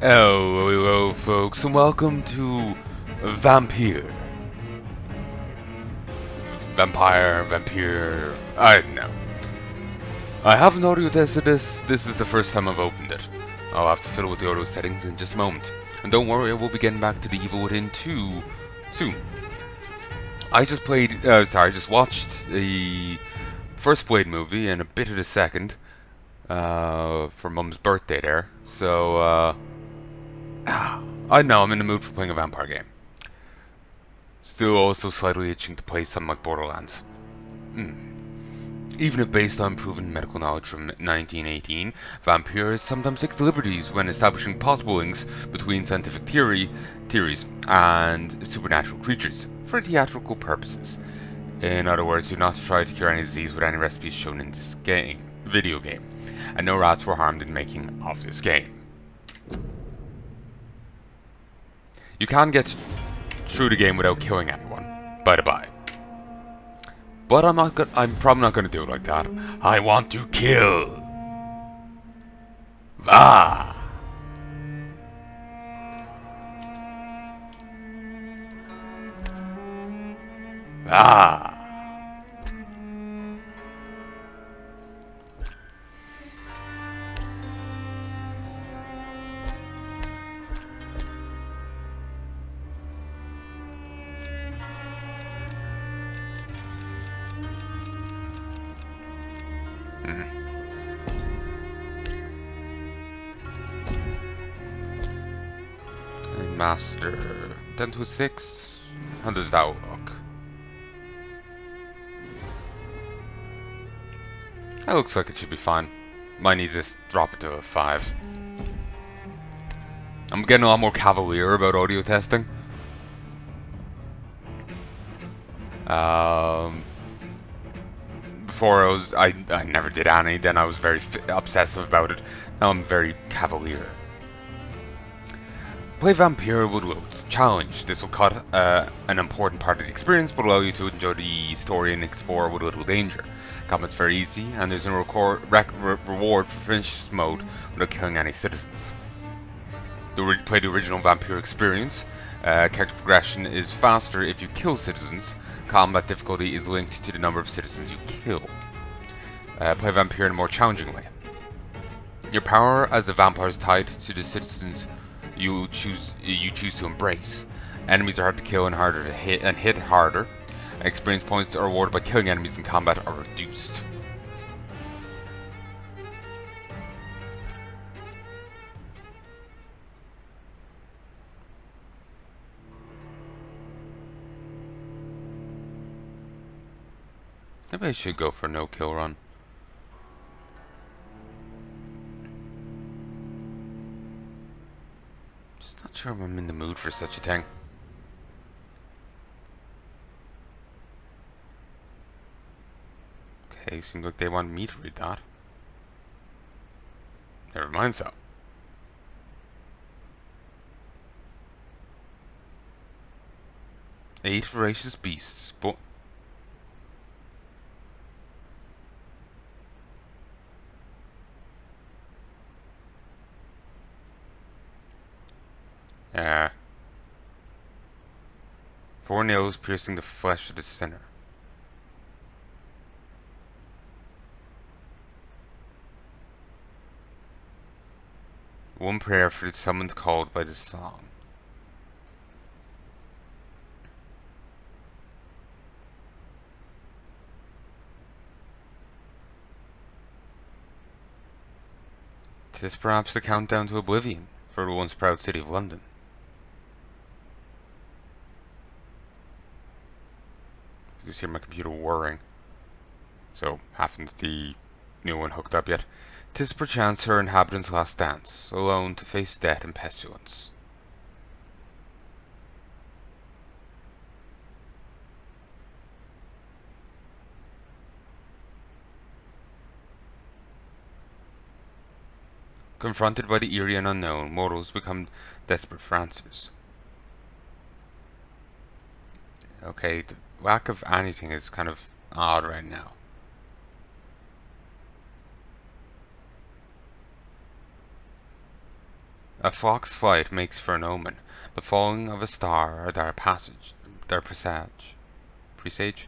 Hello, folks, and welcome to Vampyr. Vampyr. I don't know. I haven't audio tested this. This is the first time I've opened it. I'll have to fiddle with the audio settings in just a moment. And don't worry, I will be getting back to the Evil Within 2 soon. I just watched the first Blade movie and a bit of the second for Mum's birthday there. So, I know I'm in the mood for playing a vampire game. Still also slightly itching to play something like Borderlands. Even if based on proven medical knowledge from 1918, Vampyr sometimes takes liberties when establishing possible links between scientific theories and supernatural creatures for theatrical purposes. In other words, do not try to cure any disease with any recipes shown in this video game, and no rats were harmed in the making of this game. You can get through the game without killing anyone, by the by. But I'm probably not gonna do it like that. I want to kill. Ah. Ah. Master 10 to 6. How does that look? That looks like it should be fine. Might need to drop it to a 5. I'm getting a lot more cavalier about audio testing. Before I never did any, then I was very obsessive about it. Now I'm very cavalier. Play Vampyr with loads. Challenge. This will cut an important part of the experience, but allow you to enjoy the story and explore with little danger. Combat's very easy, and there's no reward for finish mode without killing any citizens. Play the original Vampyr experience. Character progression is faster if you kill citizens. Combat difficulty is linked to the number of citizens you kill. Play Vampyr in a more challenging way. Your power as a vampire is tied to the citizens you choose to embrace. Enemies are hard to kill and harder to hit harder. Experience points are awarded by killing enemies in combat are reduced. Maybe I should go for a no-kill run. Just not sure if I'm in the mood for such a thing. Okay, seems like they want me to read that. Never mind so. Eight voracious beasts, but four nails piercing the flesh of the sinner. One prayer for the summons called by the song. Tis perhaps the countdown to oblivion for the once proud city of London. You just hear my computer whirring. So, haven't the new one hooked up yet? 'Tis perchance her inhabitants' last dance, alone to face death and pestilence. Confronted by the eerie and unknown, mortals become desperate for answers. Okay, the lack of anything is kind of odd right now. A fox flight makes for an omen. The falling of a star, a dark passage, dark presage. Presage?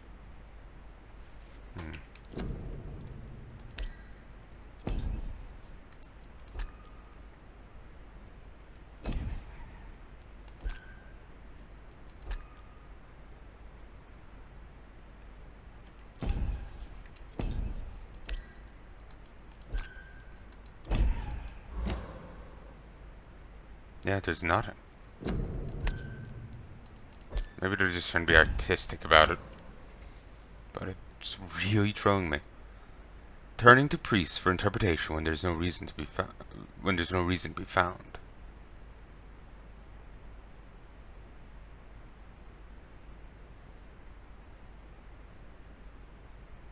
Yeah, there's nothing. Maybe they're just trying to be artistic about it. But it's really throwing me. Turning to priests for interpretation when there's no reason to be found.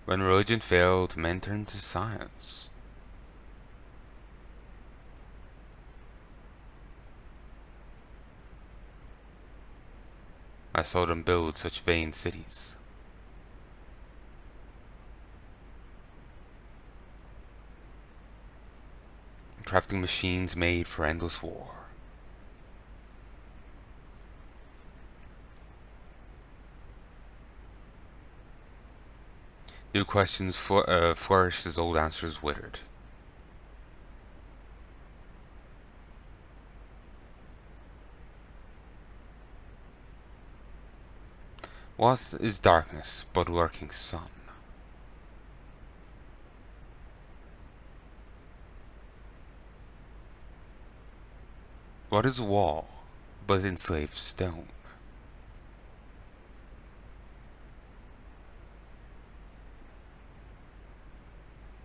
When religion failed, men turned to science. I saw them build such vain cities. Crafting machines made for endless war. New questions flourished as old answers withered. What is darkness but a lurking sun? What is a wall but enslaved stone?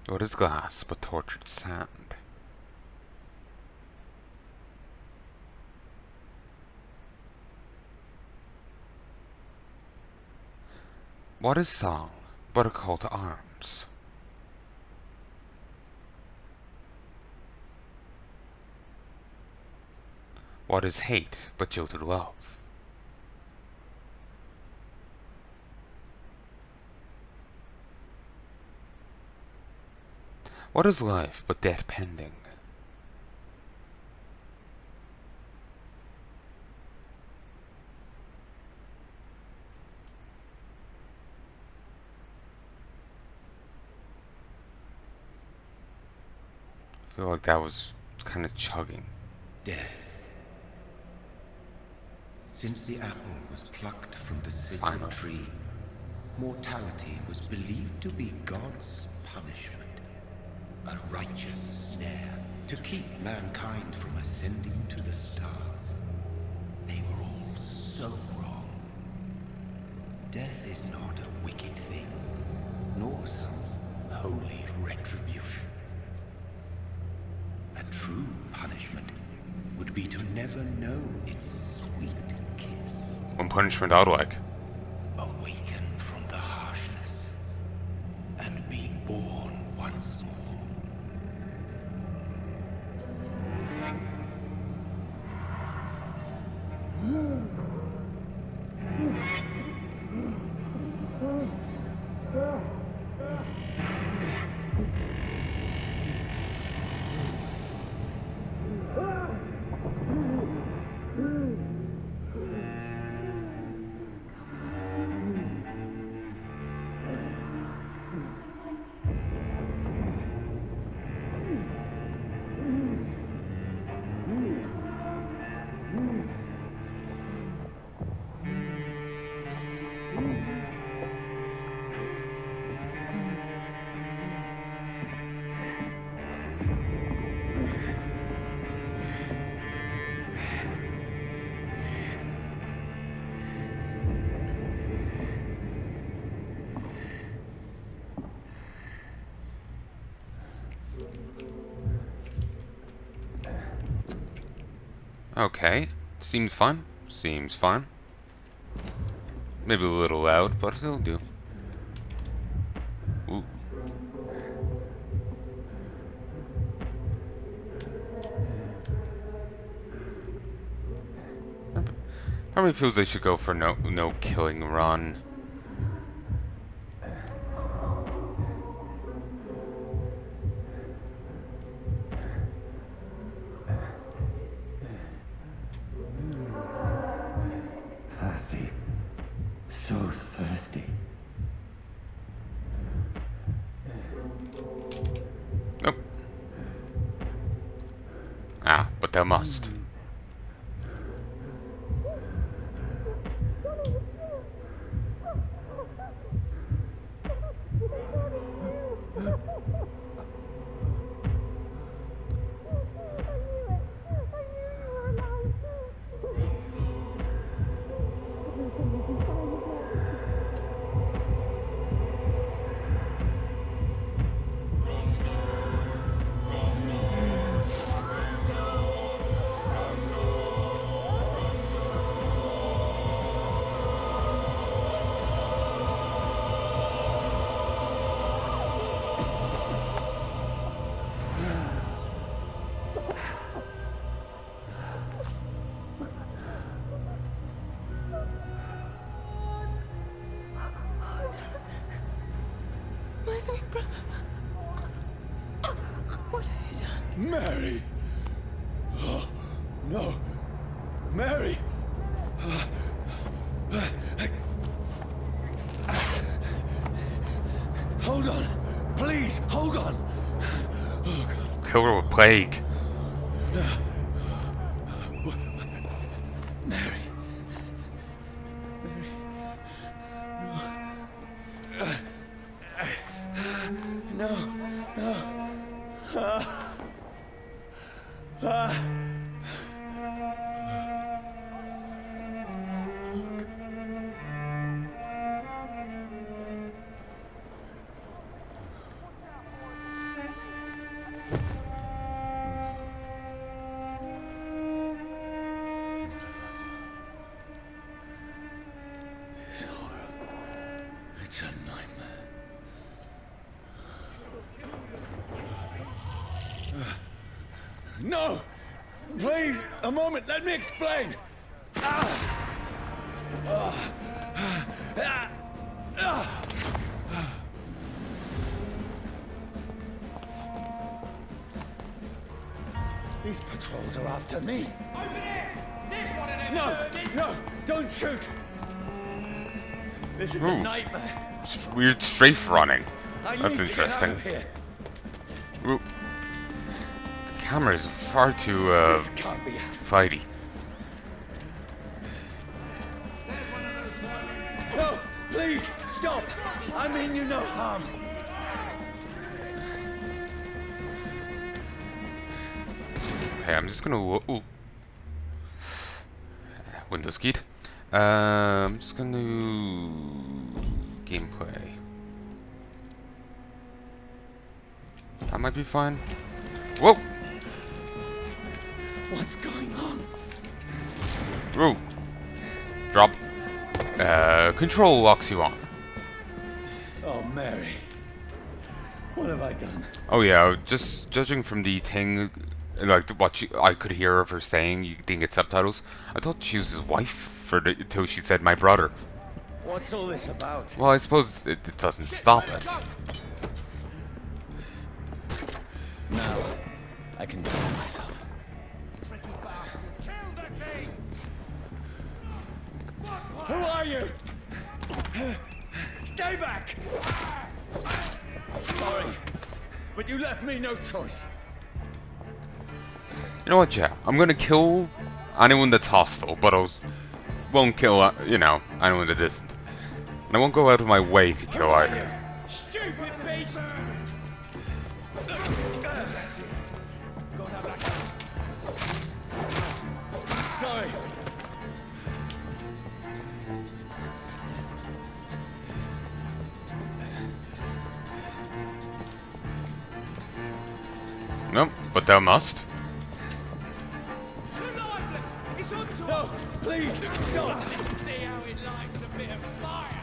What is glass but tortured sand? What is song but a call to arms? What is hate but jilted love? What is life but death pending? I feel like that was kind of chugging. Death. Since the apple was plucked from the sacred tree, mortality was believed to be God's punishment. A righteous snare to keep mankind from ascending to the stars. They were all so wrong. Death is not a wicked thing, nor some holy retribution. A true punishment would be to never know its sweet kiss. One punishment I'd like. Awaken from the harshness and be born once more. Okay, seems fun. Seems fun. Maybe a little loud, but it'll do. Ooh. Probably feels they should go for no killing run. Heya, but thou must. My three brothers. What have you done? Mary! Oh, no. Mary! Hold on. Please, hold on. Oh, God. Kill her with plague. Mary. No. This horror. It's a nightmare. No! Please, a moment, let me explain! These patrols are after me. Over there! There's one of them! No! Don't shoot! This is Ooh. a nightmare. Weird strafe running. I That's need to get out interesting. of here. Ooh. The camera is far too This can't be happening. fighty. No! Please, stop! I mean you no harm. Okay, I'm just gonna ooh. Windows keyed. I'm just gonna gameplay. That might be fine. Whoa! What's going on? Whoa! Drop. Control locks you on. Oh, Mary. What have I done? Oh yeah, just judging from the thing, like I could hear of her saying, you didn't get subtitles. I thought she was his wife until she said my brother. What's all this about? Well, I suppose it doesn't stop it. Now, I can defend myself. Tricky bastard! Kill the king! Who are you? Stay back! Sorry, but you left me no choice. You know what, yeah, I'm gonna kill anyone that's hostile, but won't kill, anyone that isn't. And I won't go out of my way to kill either. Stupid beast! That's it. Go down back. Sorry. Nope, but thou must. Too lively! It's on to No, us! please, stop! Let's see how it likes a bit of fire!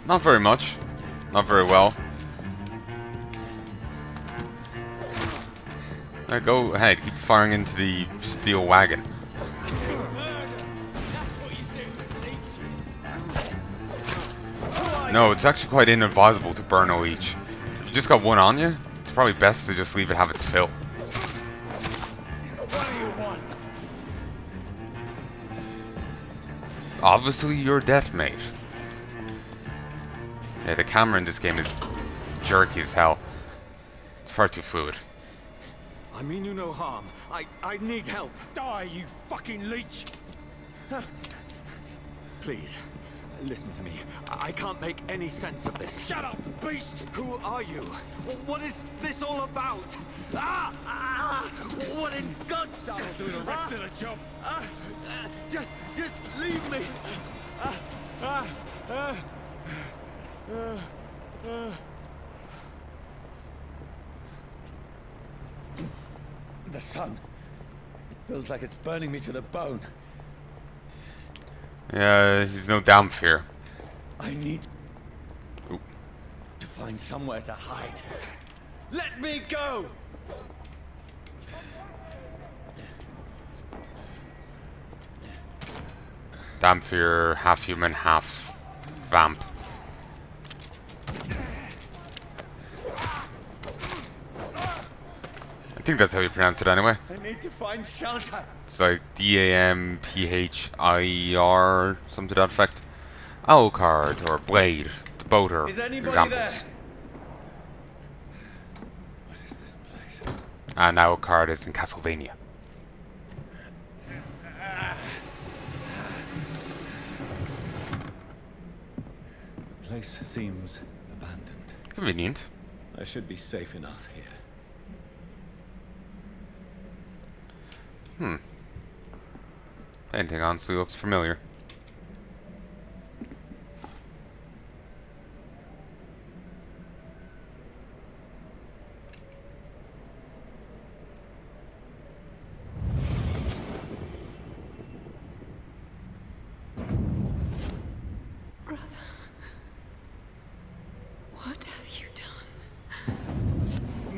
Not very much. Not very well. Go ahead, keep firing into the steel wagon. Murder! That's what you do with leeches. No, it's actually quite inadvisable to burn a leech. If you just got one on you, it's probably best to just leave it have its fill. What do you want? Obviously, your death, mate. Yeah, the camera in this game is jerky as hell. It's far too fluid. I mean you no harm. I need help. Die, you fucking leech! Please, listen to me. I can't make any sense of this. Shut up, beast! Who are you? What is this all about? What in God's name? I'll do the rest of the job. Just leave me. The sun feels like it's burning me to the bone. Yeah, he's no Vampyr. I need Ooh. to find somewhere to hide. Let me go! Vampyr, half human, half vamp. I think that's how you pronounce it anyway. I need to find shelter. It's like Damphier, something to that effect. Alucard or Blade, the both are Is anybody examples. there? What is this place? And Alucard is in Castlevania. The place seems abandoned. Convenient. I should be safe enough here. Anything honestly looks familiar. Brother, what have you done?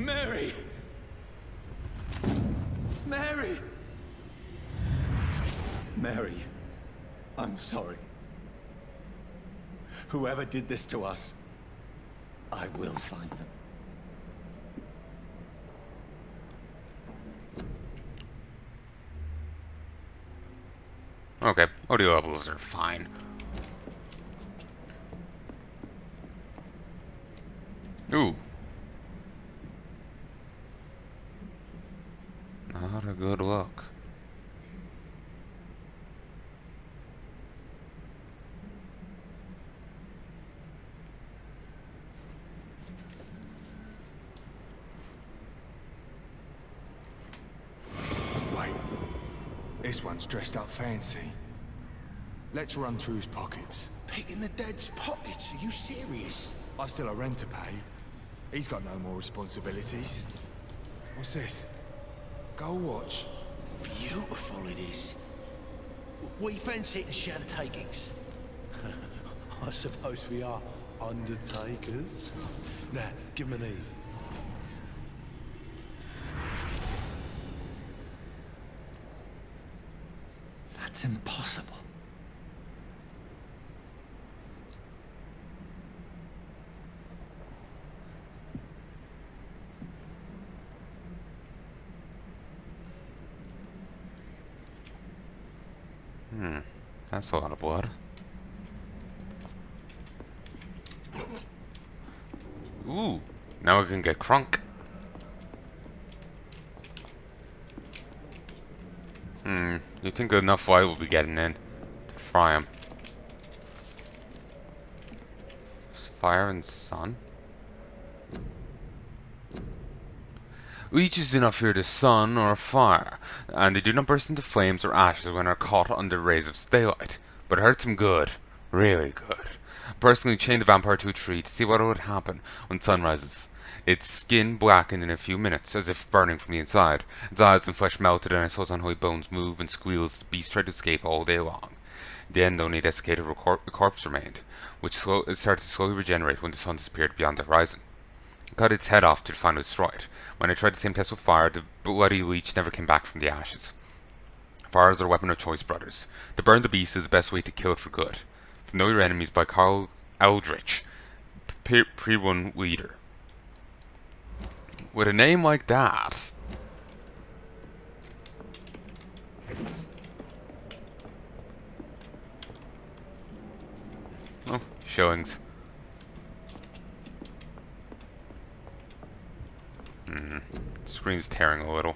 Mary! Mary! Mary, I'm sorry. Whoever did this to us, I will find them. Okay, audio levels are fine. Ooh. Not a good look. Wait, this one's dressed up fancy. Let's run through his pockets. Picking the dead's pockets? Are you serious? I've still a rent to pay. He's got no more responsibilities. What's this? Gold watch. Beautiful it is. We fancy it to share the takings. I suppose we are undertakers. Now, give him an Eve. That's impossible. That's a lot of blood. Ooh, now we can get crunk. You think enough light will be getting in to fry him? Fire and sun? Leeches do not fear the sun or fire, and they do not burst into flames or ashes when are caught under rays of daylight. But it hurts them good, really good. I personally chained the vampire to a tree to see what would happen when sun rises. Its skin blackened in a few minutes, as if burning from the inside. Its eyes and flesh melted, and I saw its unholy bones move and squeal as the beast tried to escape all day long. In the end, only a desiccated corpse remained, which started to slowly regenerate when the sun disappeared beyond the horizon. I cut its head off to finally destroy it. When I tried the same test with fire, the bloody leech never came back from the ashes. Fire is our weapon of choice, brothers. To burn the beast is the best way to kill it for good. From Know Your Enemies by Carl Eldritch, pre-run leader. With a name like that... Oh, showings. screen's tearing a little.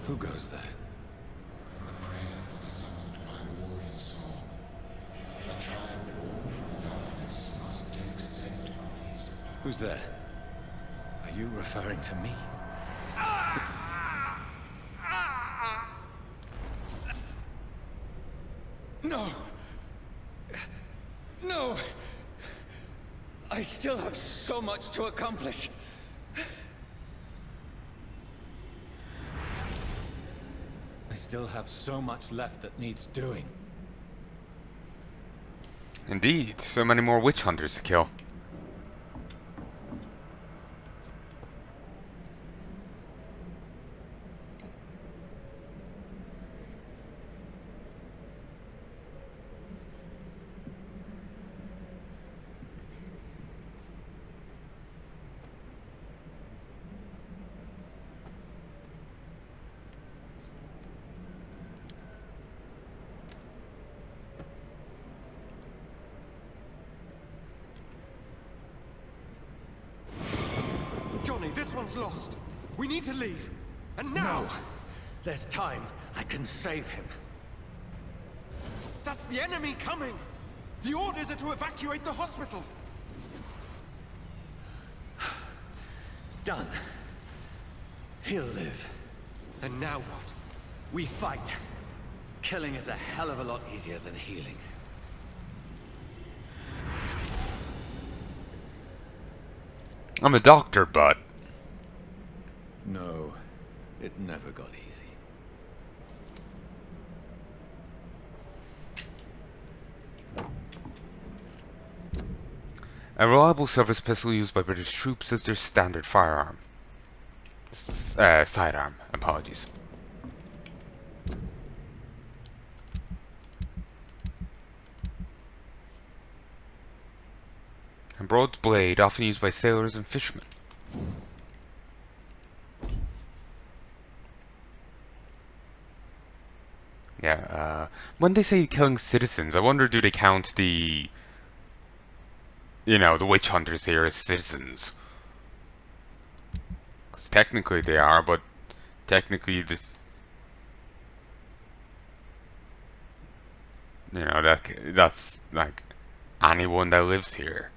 Who goes there? Who's there? Are you referring to me? No! No! I still have so much to accomplish. I still have so much left that needs doing. Indeed, so many more witch hunters to kill. Johnny, this one's lost. We need to leave. And now! No. There's time. I can save him. That's the enemy coming! The orders are to evacuate the hospital! Done. He'll live. And now what? We fight. Killing is a hell of a lot easier than healing. I'm a doctor, but... No, it never got easy. A reliable service pistol used by British troops as their standard firearm. Sidearm, apologies. A broad blade, often used by sailors and fishermen. Yeah, when they say killing citizens, I wonder, do they count the, you know, the witch hunters here as citizens? Because technically they are, but technically this, you know, that's like anyone that lives here.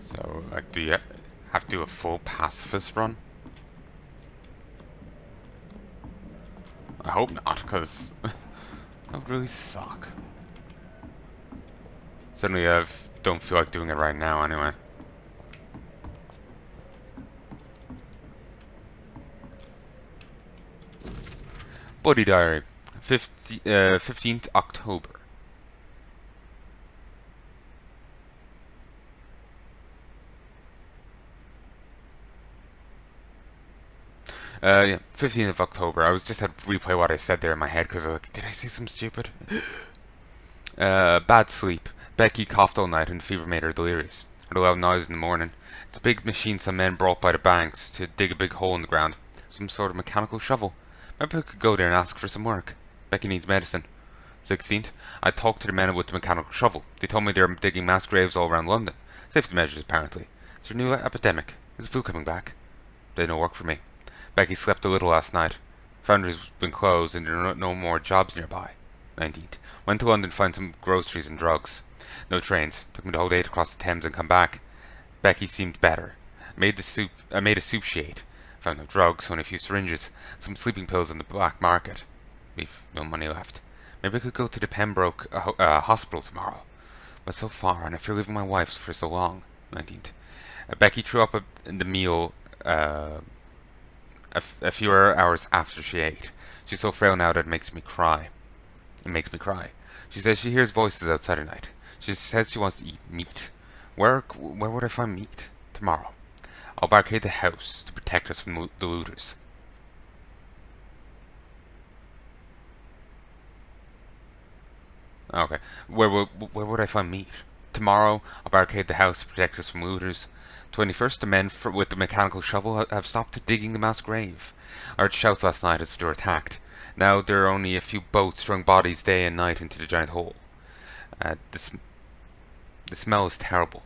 So, like, do you have to do a full pacifist run? I hope not, because that would really suck. Certainly, I don't feel like doing it right now, anyway. Buddy Diary, 15th October. Yeah, 15th of October. I was just had to replay what I said there in my head because I was like, did I say something stupid? Bad sleep. Becky coughed all night and fever made her delirious. Heard a loud noise in the morning. It's a big machine some men brought by the banks to dig a big hole in the ground. Some sort of mechanical shovel. Maybe I could go there and ask for some work. Becky needs medicine. 16th. I talked to the men with the mechanical shovel. They told me they're digging mass graves all around London. Safety measures, apparently. It's a new epidemic. Is the food coming back? Did no work for me. Becky slept a little last night. Foundry's been closed and there are no more jobs nearby. 19th. Went to London to find some groceries and drugs. No trains. Took me the whole day to cross the Thames and come back. Becky seemed better. I made a soup she ate. Found no drugs, only a few syringes, some sleeping pills on the black market. We've no money left. Maybe I could go to the Pembroke hospital tomorrow. But so far, and after leaving my wife for so long. 19th. Becky threw up in the meal a few hours after she ate. She's so frail now that it makes me cry. It makes me cry. She says she hears voices outside her night. She says she wants to eat meat. Where would I find meat? Tomorrow. I'll barricade the house to protect us from the looters. Okay. Where would I find meat? Tomorrow, I'll barricade the house to protect us from looters. 21st, the men with the mechanical shovel have stopped digging the mass grave. I heard shouts last night as if they were attacked. Now there are only a few boats throwing bodies day and night into the giant hole. The smell is terrible.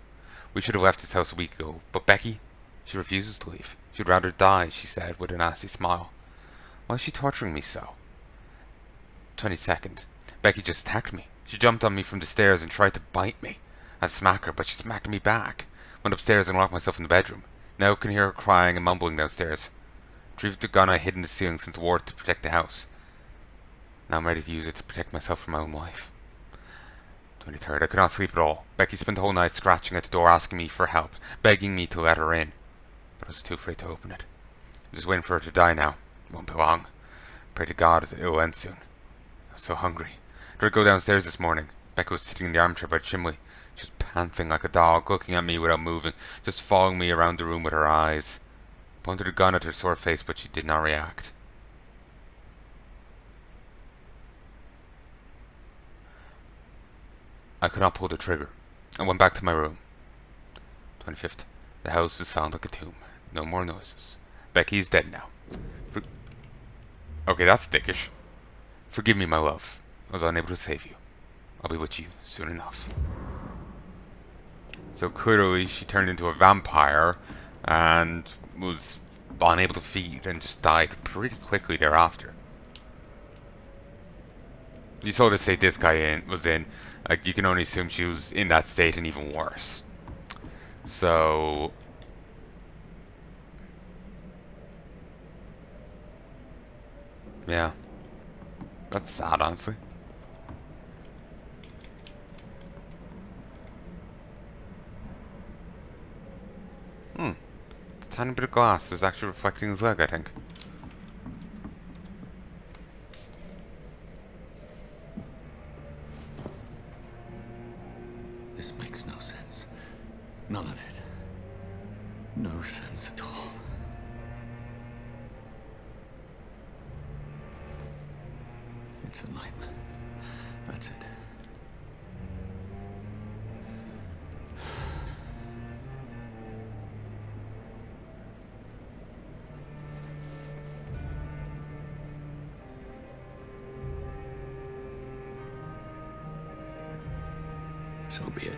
We should have left this house a week ago, but Becky, she refuses to leave. She'd rather die, she said with a nasty smile. Why is she torturing me so? 22nd. Becky just attacked me. She jumped on me from the stairs and tried to bite me. I'd smack her, but she smacked me back. Went upstairs and locked myself in the bedroom. Now I can hear her crying and mumbling downstairs. Retrieved the gun I hid in the ceiling since the war to protect the house. Now I'm ready to use it to protect myself from my own wife. 23rd. I could not sleep at all. Becky spent the whole night scratching at the door asking me for help, begging me to let her in. But I was too afraid to open it. I'm just waiting for her to die now. It won't be long. Pray to God it will end soon. I was so hungry. I tried to go downstairs this morning. Becca was sitting in the armchair by the chimney. She was panting like a dog, looking at me without moving, just following me around the room with her eyes. I pointed a gun at her sore face, but she did not react. I could not pull the trigger. I went back to my room. 25th. The house is silent like a tomb. No more noises. Becky is dead now. Okay, that's dickish. Forgive me, my love. I was unable to save you. I'll be with you soon enough. So clearly she turned into a vampire and was unable to feed and just died pretty quickly thereafter. You saw the state this guy was in. Like, you can only assume she was in that state and even worse. So yeah. That's sad, honestly. A tiny bit of glass is actually reflecting his leg, I think. This makes no sense. None of it. No sense at all. It's a nightmare. That's it. So be it.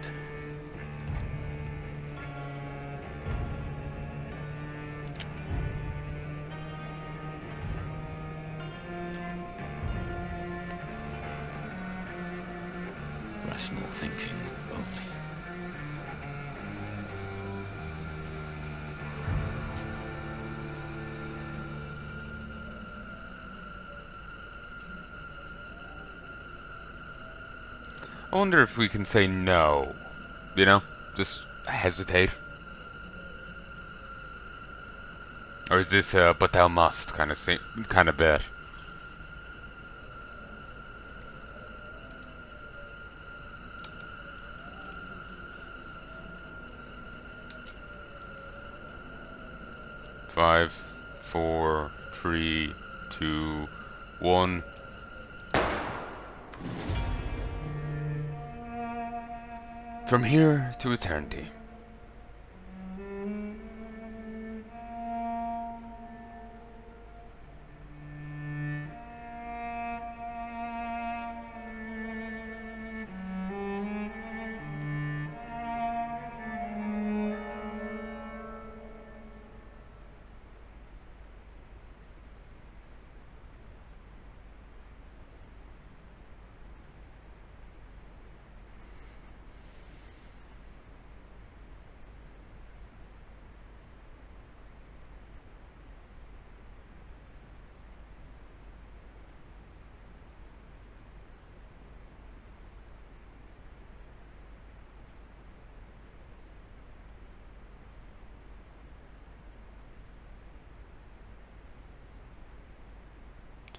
Rational thinking only. I wonder if we can say no. You know? Just hesitate. Or is this a but thou must kind of bit? Five, 4, 3, 2, 1. From here to eternity.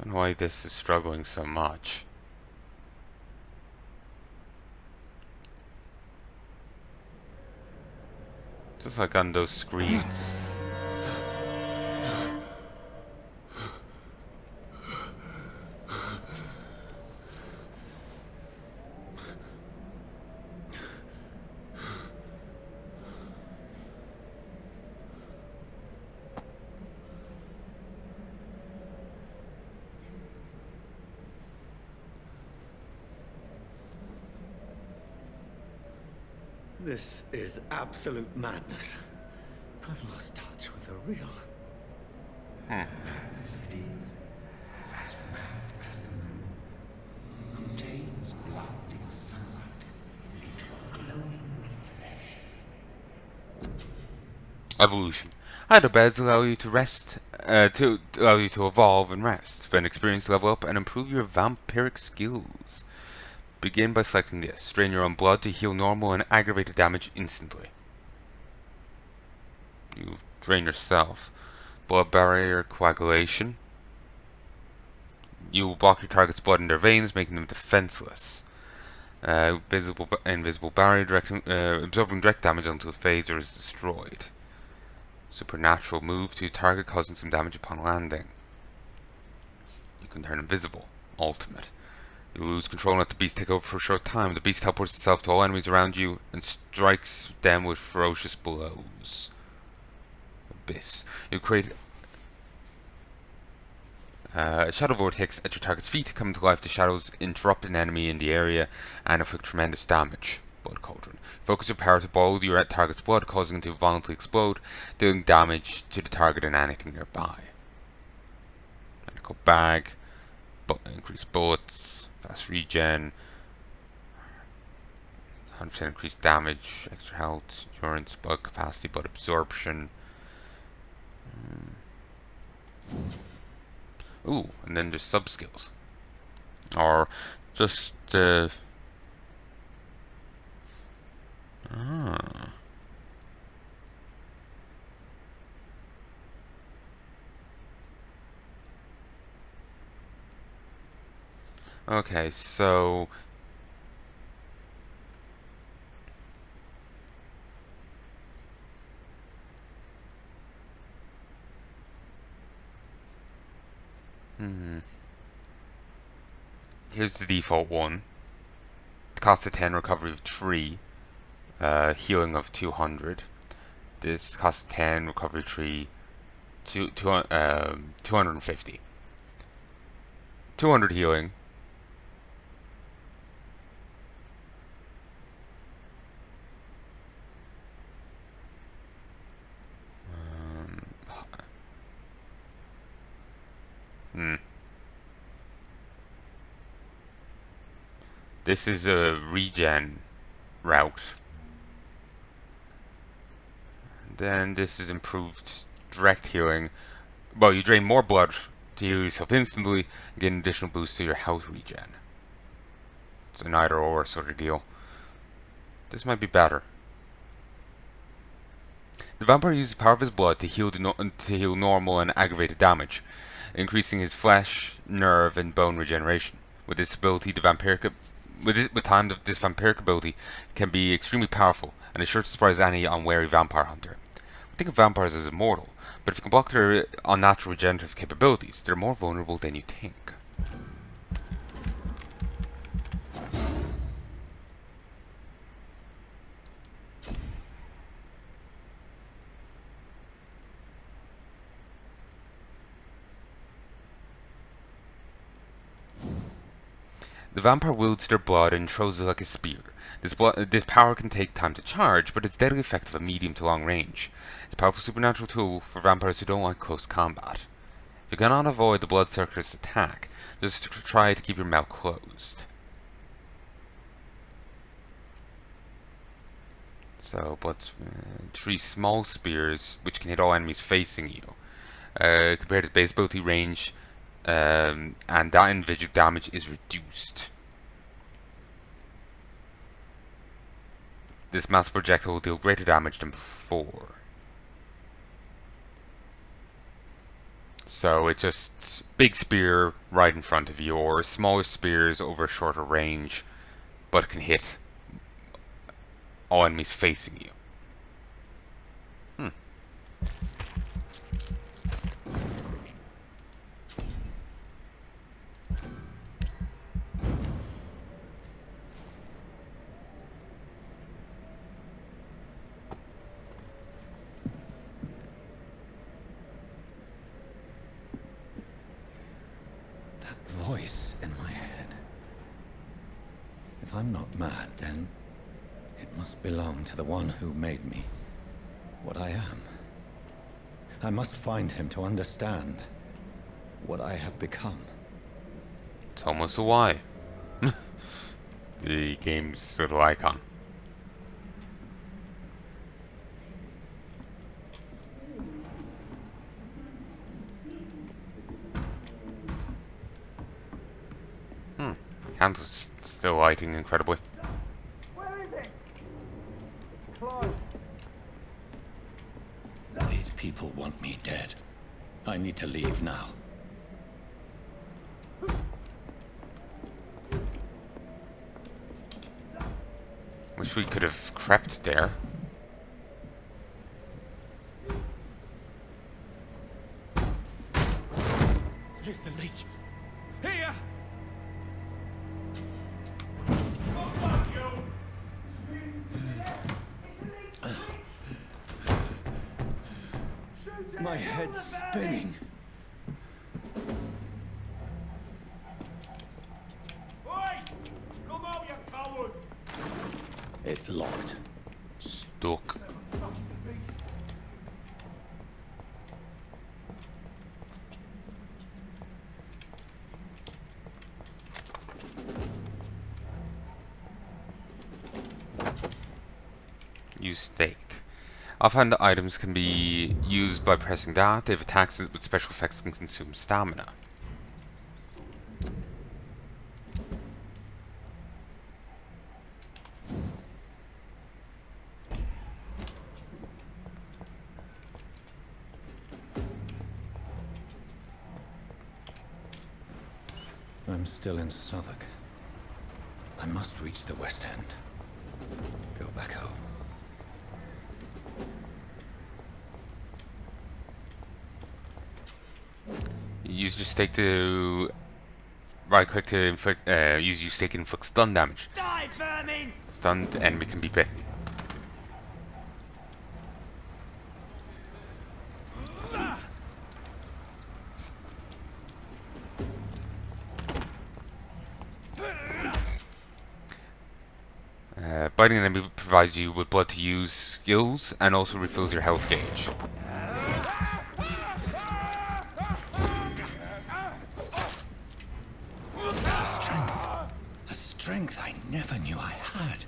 Don't know why this is struggling so much. Just like on those screens. This is absolute madness. I've lost touch with the real. Madness it is, as mad as the moon, who tames blinding sunlight into a glowing reflection. Evolution. Idle beds allow you to rest, to allow you to evolve and rest, spend experience to level up, and improve your vampiric skills. Begin by selecting this. Drain your own blood to heal normal and aggravated damage instantly. You drain yourself. Blood barrier coagulation. You block your target's blood in their veins, making them defenseless. Invisible barrier, absorbing direct damage until it fades or is destroyed. Supernatural move to target, causing some damage upon landing. You can turn invisible. Ultimate. You lose control and let the beast take over for a short time. The beast teleports itself to all enemies around you and strikes them with ferocious blows. Abyss. You create a shadow vortex at your target's feet. Coming to life, the shadows interrupt an enemy in the area and inflict tremendous damage. Blood Cauldron. Focus your power to boil your target's blood, causing it to violently explode, dealing damage to the target and anything nearby. Medical Bag. Increase bullets. Fast regen. 100% increased damage. Extra health. Endurance. Blood capacity. Blood absorption. Ooh, and then there's sub skills. Or just Okay, so here's the default one. Cost of 10, recovery of 3, healing of 200. This costs 10, recovery 3, 250. 200 healing. This is a regen route. Then this is improved direct healing. Well, you drain more blood to heal yourself instantly and get an additional boost to your health regen. It's an either or sort of deal. This might be better. The vampire uses the power of his blood to heal normal and aggravated damage, increasing his flesh, nerve, and bone regeneration. With this ability, this vampiric ability can be extremely powerful and is sure to surprise any unwary vampire hunter. We think of vampires as immortal, but if you can block their unnatural regenerative capabilities, they're more vulnerable than you think. The vampire wields their blood and throws it like a spear. This power can take time to charge, but it's deadly effective at medium to long range. It's a powerful supernatural tool for vampires who don't like close combat. If you cannot avoid the blood-sucker's attack, just try to keep your mouth closed. So, three small spears, which can hit all enemies facing you. Compared to base ability range, and that individual damage is reduced. This mass projectile will deal greater damage than before. So it's just big spear right in front of you, or smaller spears over a shorter range, but can hit all enemies facing you. That voice in my head. If I'm not mad, then it must belong to the one who made me what I am. I must find him to understand what I have become. It's almost a Y. The game's little icon. Candle's still lighting incredibly. Where is it? These people want me dead. I need to leave now. Wish we could have crept there. Here's the leech. Here! My head's spinning. Come out, you coward! It's locked. Stuck. Use stake. Offhand items can be used by pressing that. If attacks it with special effects can consume stamina. I'm still in Southwark. I must reach the West End. Go back home. Use your stake to right click to inflict. Use your stake to inflict stun damage. Die, vermin! Stunned enemy can be bitten. Biting an enemy provides you with blood to use skills and also refills your health gauge. A strength I never knew I had.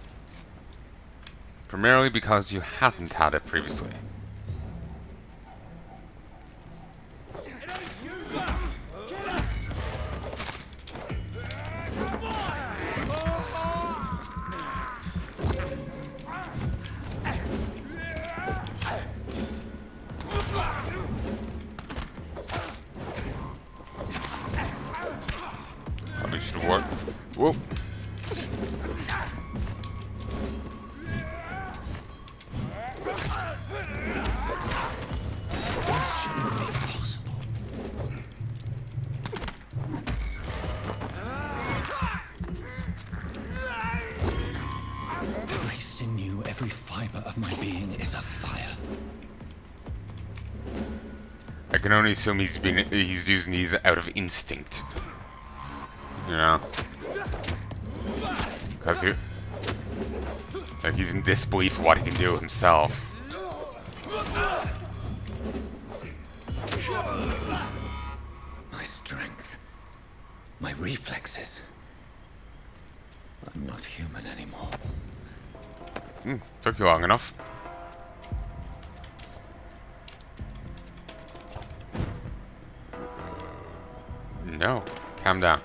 Primarily because you hadn't had it previously. Probably should have worked. Whoa. Every sinew, every fiber of my being is afire. I can only assume he's using these out of instinct. You know? Because like he's in disbelief of what he can do himself. My strength. My reflexes. I'm not human anymore. Took you long enough. No, calm down.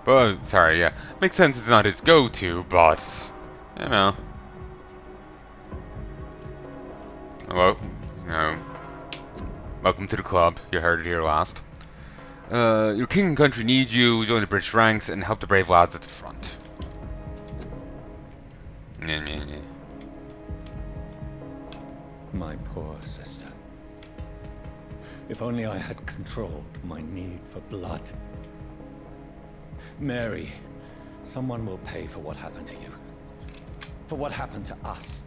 Well, sorry, yeah. Makes sense it's not his go-to, but... You know. Well, you know. Welcome to the club. You heard it here last. Your king and country need you. Join the British ranks and help the brave lads at the front. My poor sister. If only I had controlled my need for blood. Mary, someone will pay for what happened to you. For what happened to us.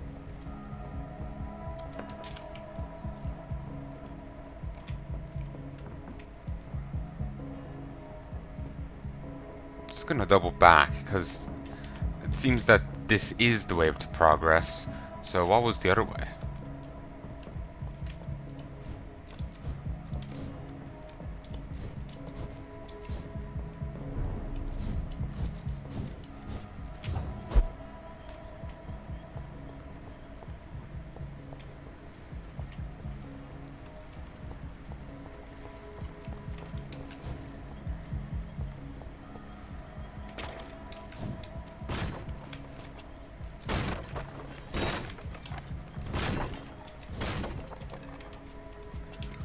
Just gonna double back, because it seems that this is the way to progress. So what was the other way?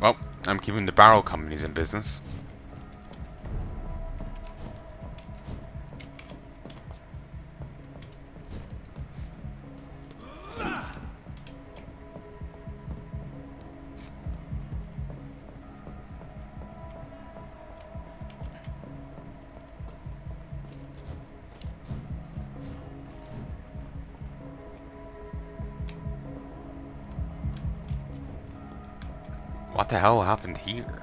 Well, I'm keeping the barrel companies in business. What the hell happened here?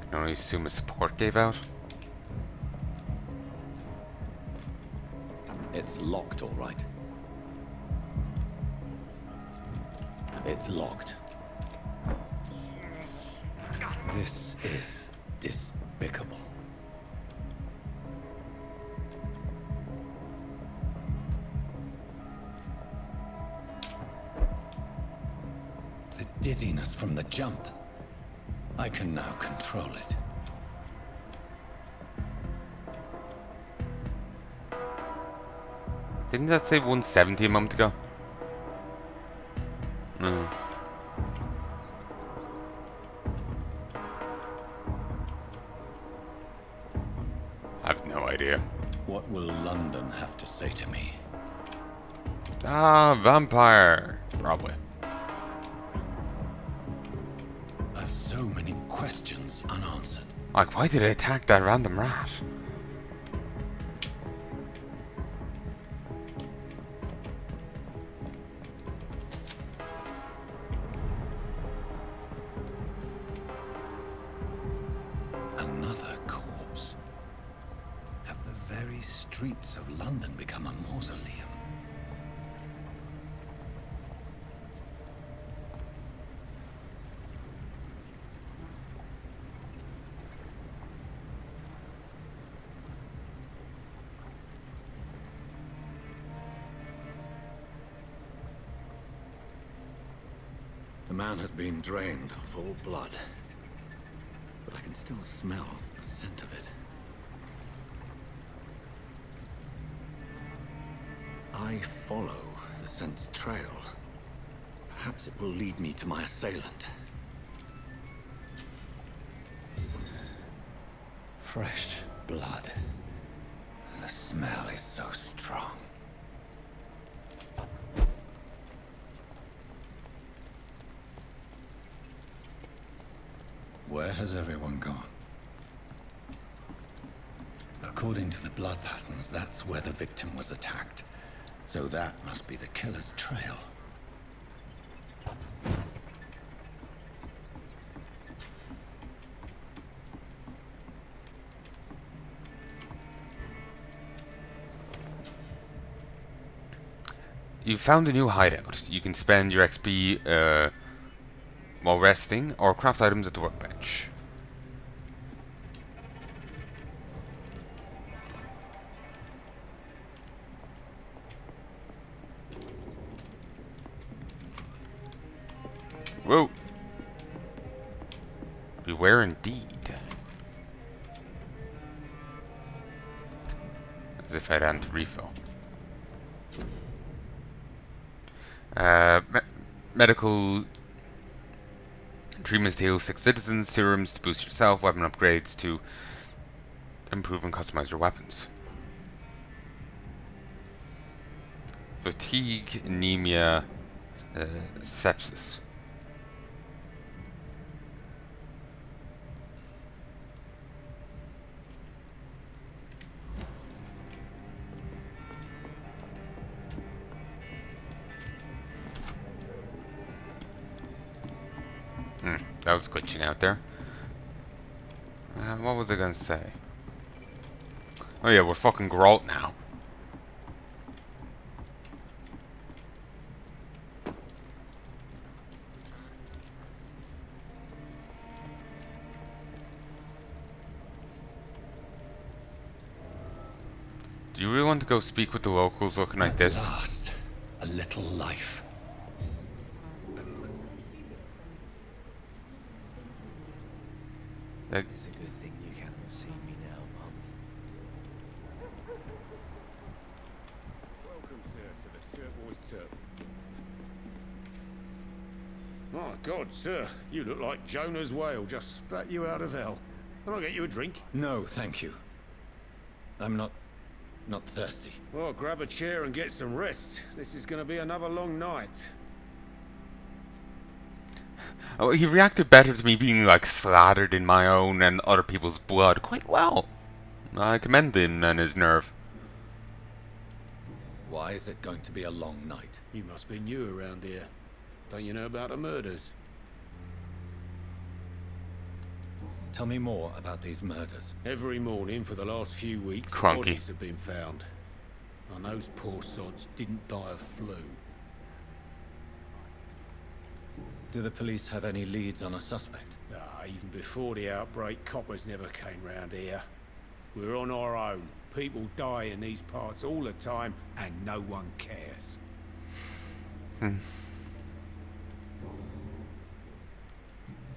I can only assume a support gave out. It's locked, all right. It's locked. This is despicable. The dizziness from the jump. I can now control it. Didn't that say 170 a moment ago? No. I have no idea. What will London have to say to me? Ah, Vampyr. Probably. I've so many questions unanswered. Like, why did they attack that random rat? Another corpse. Have the very streets of London become a mausoleum? The man has been drained of all blood, but I can still smell the scent of it. I follow the scent's trail. Perhaps it will lead me to my assailant. Fresh blood. The smell is so strong. Where has everyone gone? According to the blood patterns, that's where the victim was attacked. So that must be the killer's trail. You found a new hideout. You can spend your XP while resting, or craft items at the workbench. Whoa! Beware indeed. as if I'd had to refill. Medical treatments to heal 6 citizens, serums to boost yourself, weapon upgrades to improve and customize your weapons. Fatigue, anemia, sepsis. That was glitching out there. What was I gonna say? Oh yeah, we're fucking Geralt now. Do you really want to go speak with the locals looking like this? At last, a little life. Like, It's a good thing you cannot see me now, Mum. Welcome, sir, to the Turquoise Turtle. My God, sir, you look like Jonah's whale just spat you out of hell. Can I get you a drink? No, thank you. I'm not thirsty. Well, grab a chair and get some rest. This is going to be another long night. oh, he reacted better to me being like slathered in my own and other people's blood quite well. I commend him and his nerve. Why is it going to be a long night? You must be new around here. Don't you know about the murders? Tell me more about these murders. Every morning for the last few weeks, Crunky. bodies have been found. And those poor sods didn't die of flu. Do the police have any leads on a suspect? Even before the outbreak, coppers never came round here. We're on our own. People die in these parts all the time, and no one cares.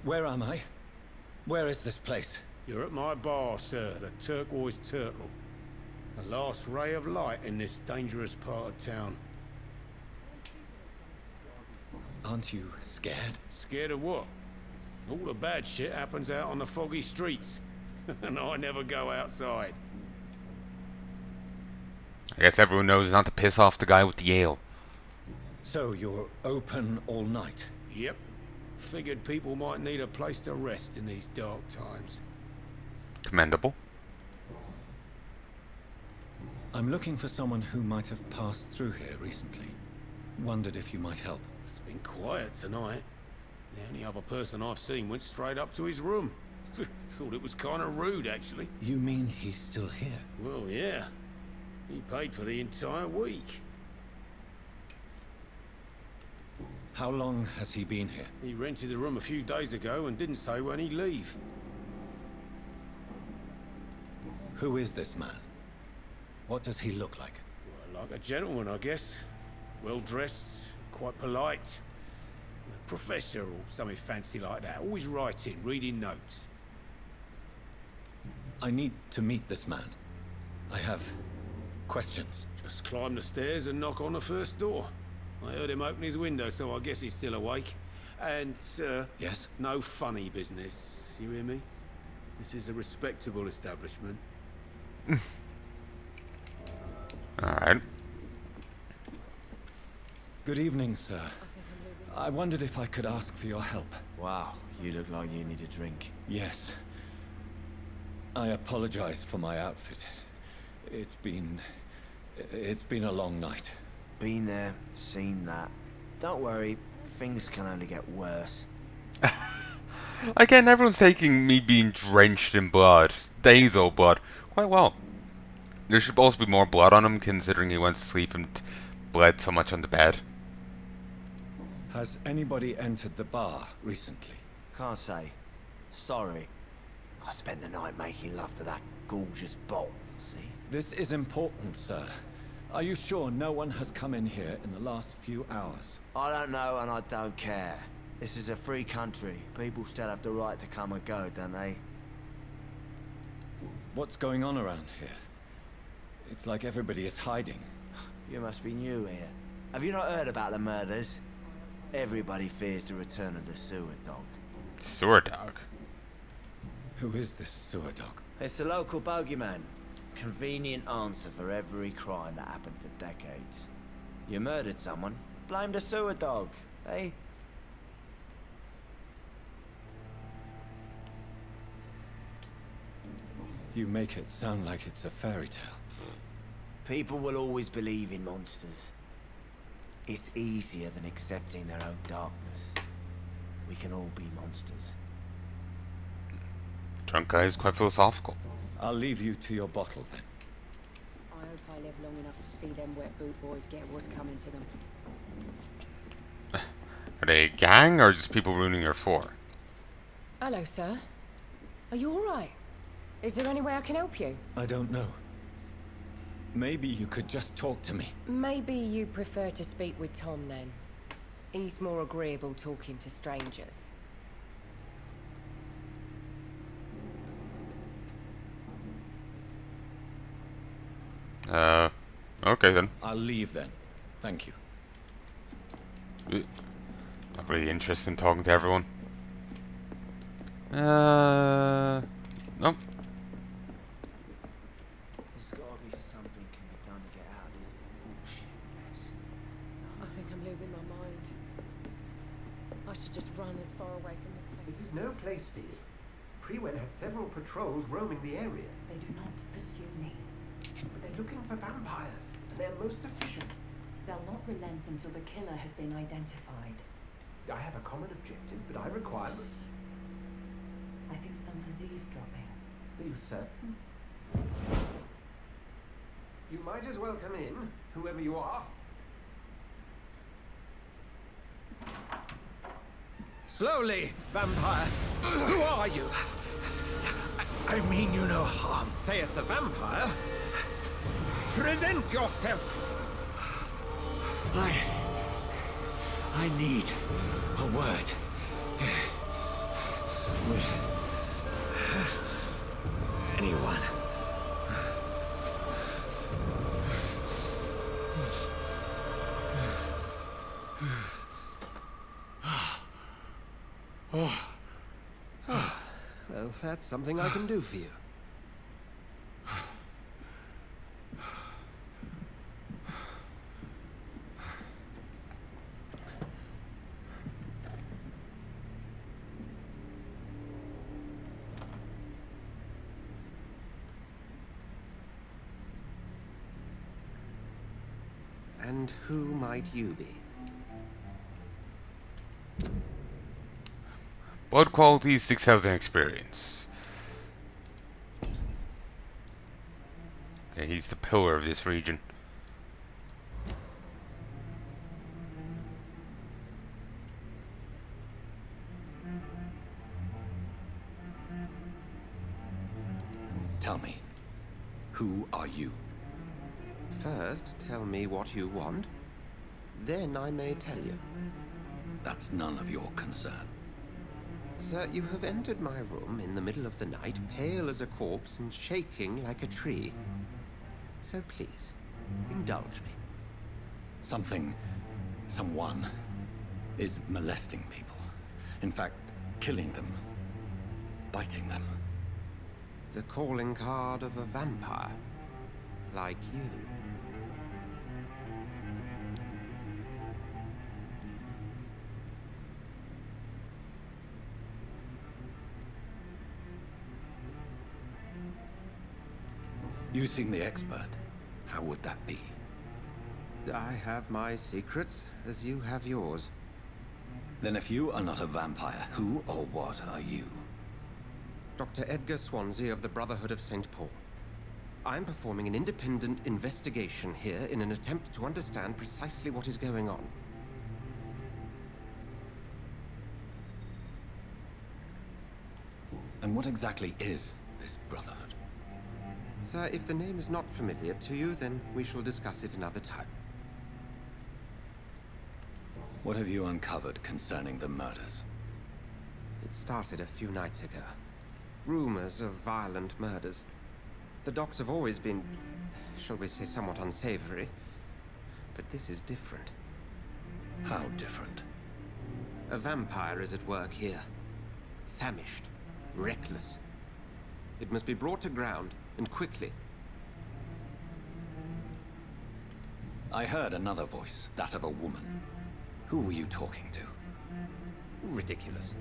Where am I? Where is this place? You're at my bar, sir, the Turquoise Turtle. The last ray of light in this dangerous part of town. Aren't you scared? Scared of what? All the bad shit happens out on the foggy streets. And I never go outside. I guess everyone knows not to piss off the guy with the ale. So you're open all night? Yep. Figured people might need a place to rest in these dark times. Commendable. I'm looking for someone who might have passed through here recently. Wondered if you might help. It's been quiet tonight. The only other person I've seen went straight up to his room. Thought it was kind of rude, actually. You mean he's still here? Well, yeah. He paid for the entire week. How long has he been here? He rented the room a few days ago and didn't say when he'd leave. Who is this man? What does he look like? Well, like a gentleman, I guess. Well-dressed, quite polite. A professor or something fancy like that. Always writing, reading notes. I need to meet this man. I have questions. Just climb the stairs and knock on the first door. I heard him open his window, so I guess he's still awake. And, sir, Yes? no funny business. You hear me? This is a respectable establishment. Alright. Good evening, sir. I wondered if I could ask for your help. Wow, you look like you need a drink. Yes. I apologize for my outfit. It's been a long night. Been there, seen that. Don't worry, things can only get worse. Again, everyone's taking me being drenched in blood, days old blood, quite well. There should also be more blood on him, considering he went to sleep and bled so much on the bed. Has anybody entered the bar recently? Can't say. Sorry. I spent the night making love to that gorgeous bottle, see? This is important, sir. Are you sure no one has come in here in the last few hours? I don't know and I don't care. This is a free country. People still have the right to come and go, don't they? What's going on around here? It's like everybody is hiding. You must be new here. Have you not heard about the murders? Everybody fears the return of the sewer dog. Sewer dog. Who is this sewer dog? It's the local bogeyman. Convenient answer for every crime that happened for decades. You murdered someone, blame the sewer dog, eh? You make it sound like it's a fairy tale. People will always believe in monsters. It's easier than accepting their own darkness. We can all be monsters. Drunk guy is quite philosophical. I'll leave you to your bottle then. I hope I live long enough to see them wet boot boys get what's coming to them. Are they a gang or just people ruining your floor? Hello, sir. Are you alright? Is there any way I can help you? I don't know. Maybe you could just talk to me. Maybe you prefer to speak with Tom then. He's more agreeable talking to strangers. Okay then. I'll leave then. Thank you. Not really interested in talking to everyone. No. There's gotta be something can be done to get out of this bullshit mess. I think I'm losing my mind. I should just run as far away from this place. This is no place for you. Prewen has several patrols roaming the area. They do not pursue me. But they're looking for vampires, and they're most efficient. They'll not relent until the killer has been identified. I have a common objective, but I require... I think someone's eavesdropping. Are you certain? You might as well come in, whoever you are. Slowly, vampire. Who are you? I mean you no harm, saith the vampire. Present yourself. I need a word. With anyone. Well, that's something I can do for you. And who might you be? Blood quality 6,000 experience. Okay, he's the pillar of this region. Tell me, who are you? First, tell me what you want. Then I may tell you. That's none of your concern. Sir, you have entered my room in the middle of the night, pale as a corpse and shaking like a tree. So please, indulge me. Someone is molesting people. In fact, killing them. Biting them. The calling card of a vampire. Like you. You seem the expert. How would that be? I have my secrets, as you have yours. Then if you are not a vampire, who or what are you? Dr. Edgar Swansea of the Brotherhood of St. Paul. I'm performing an independent investigation here in an attempt to understand precisely what is going on. And what exactly is this Brotherhood? Sir, if the name is not familiar to you, then we shall discuss it another time. What have you uncovered concerning the murders? It started a few nights ago. Rumors of violent murders. The docs have always been shall we say, somewhat unsavory. But this is different. How different? A vampire is at work here. Famished. Reckless. It must be brought to ground, and quickly. I heard another voice, that of a woman. Who were you talking to? Ridiculous.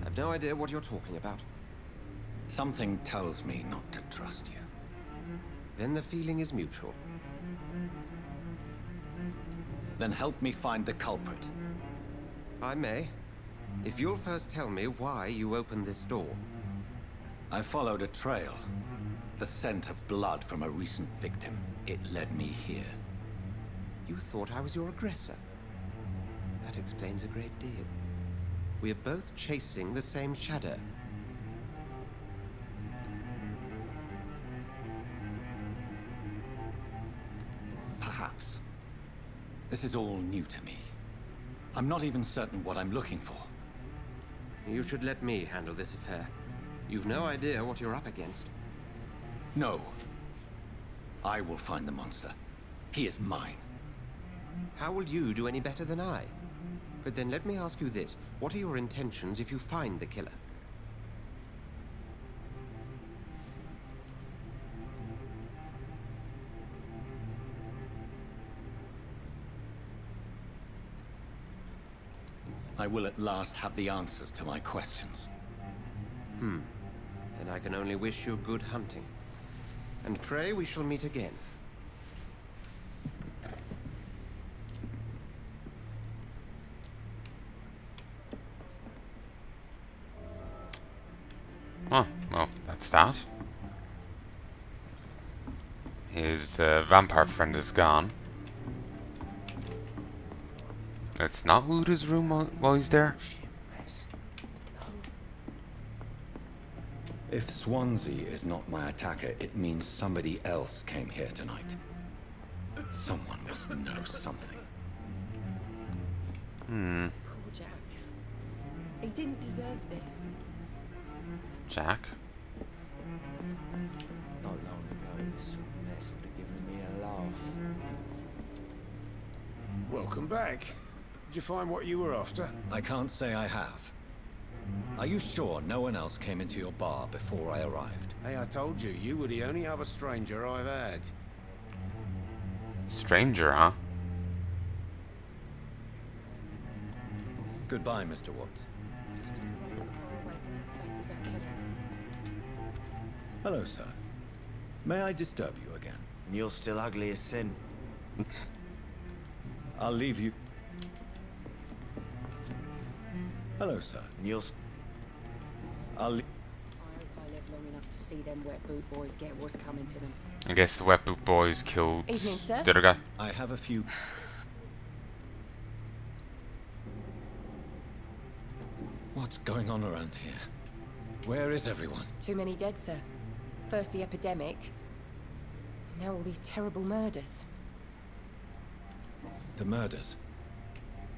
I've no idea what you're talking about. Something tells me not to trust you. Then the feeling is mutual. Then help me find the culprit. I may. If you'll first tell me why you opened this door. I followed a trail. The scent of blood from a recent victim. It led me here. You thought I was your aggressor. That explains a great deal. We are both chasing the same shadow. Perhaps. This is all new to me. I'm not even certain what I'm looking for. You should let me handle this affair. You've no idea what you're up against. No. I will find the monster. He is mine. How will you do any better than I? But then let me ask you this. What are your intentions if you find the killer? I will at last have the answers to my questions. Then I can only wish you good hunting. And pray we shall meet again. Oh, well, that's that. His vampire friend is gone. Let's not loot his room while he's there. If Swansea is not my attacker, it means somebody else came here tonight. Someone must know something. Poor Jack. He didn't deserve this. Jack? Not long ago, this sort of mess would have given me a laugh. Welcome back. Did you find what you were after? I can't say I have. Are you sure no one else came into your bar before I arrived? Hey, I told you, you were the only other stranger I've had. Stranger, huh? Goodbye, Mr. Watts. Hello, sir. May I disturb you again? And you're still ugly as sin. I'll leave you... Hello, sir. And you're... I'll... I hope I live long enough to see them wet boot boys get what's coming to them. I guess the wet boot boys killed Evening, sir. the other guy. I have a few... What's going on around here? Where is everyone? Too many dead, sir. First the epidemic, now all these terrible murders. The murders.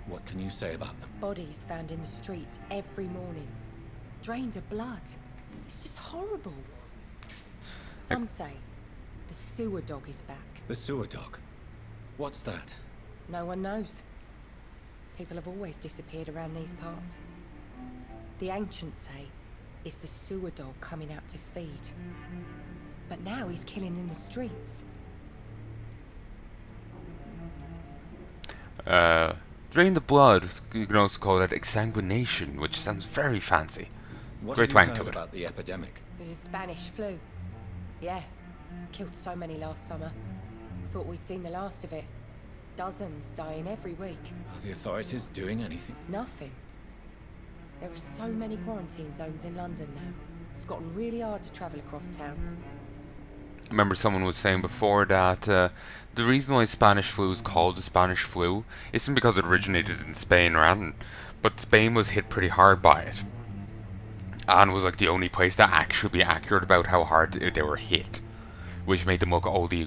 What can you say about them? Bodies found in the streets every morning. Drained of blood. It's just horrible. Some say the sewer dog is back. The sewer dog? What's that? No one knows. People have always disappeared around these parts. The ancients say it's the sewer dog coming out to feed. But now he's killing in the streets. Drain the blood, you can also call that exsanguination, which sounds very fancy. What Great have wank you to heard it. about the epidemic? There's a Spanish flu. Yeah. Killed so many last summer. Thought we'd seen the last of it. Dozens dying every week. Are the authorities doing anything? Nothing. There are so many quarantine zones in London now. It's gotten really hard to travel across town. I remember someone was saying before that the reason why Spanish flu is called the Spanish flu isn't because it originated in Spain or anything, but Spain was hit pretty hard by it. And was like the only place that actually be accurate about how hard they were hit, which made them look all the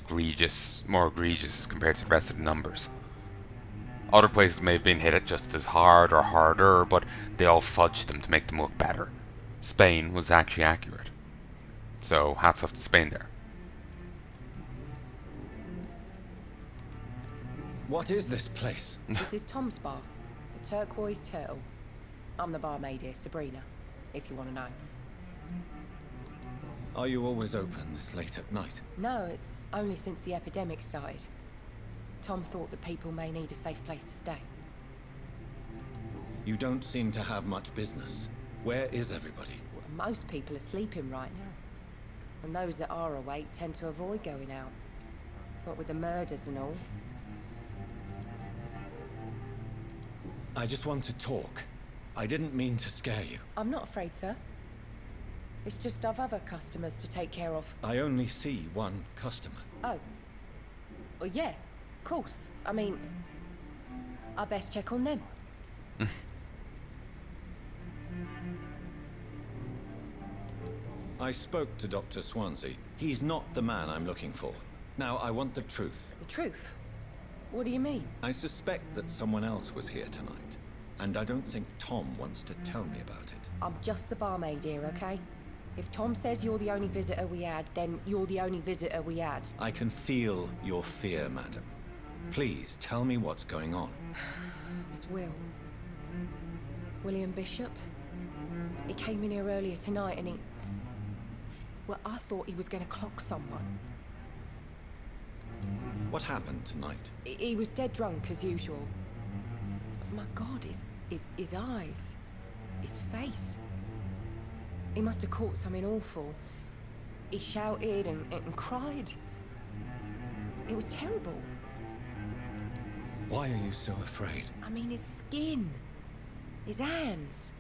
more egregious compared to the rest of the numbers. Other places may have been hit just as hard or harder, but they all fudged them to make them look better. Spain was actually accurate. So hats off to Spain there. What is this place? This is Tom's bar, the Turquoise Turtle. I'm the barmaid here, Sabrina, if you want to know. Are you always open this late at night? No, it's only since the epidemic started. Tom thought that people may need a safe place to stay. You don't seem to have much business. Where is everybody? Well, most people are sleeping right now. And those that are awake tend to avoid going out. What with the murders and all. I just want to talk. I didn't mean to scare you. I'm not afraid, sir. It's just I've other customers to take care of. I only see one customer. Oh. Well, yeah, of course. I mean, I best check on them. I spoke to Dr. Swansea. He's not the man I'm looking for. Now, I want the truth. The truth? What do you mean? I suspect that someone else was here tonight, and I don't think Tom wants to tell me about it. I'm just the barmaid here, okay? If Tom says you're the only visitor we had, then you're the only visitor we had. I can feel your fear, madam. Please, tell me what's going on. It's Will. William Bishop. He came in here earlier tonight and he... Well, I thought he was going to clock someone. What happened tonight? He was dead drunk, as usual. But my God, his eyes. His face. He must have caught something awful. He shouted and cried. It was terrible. Why are you so afraid? I mean, his skin. His hands.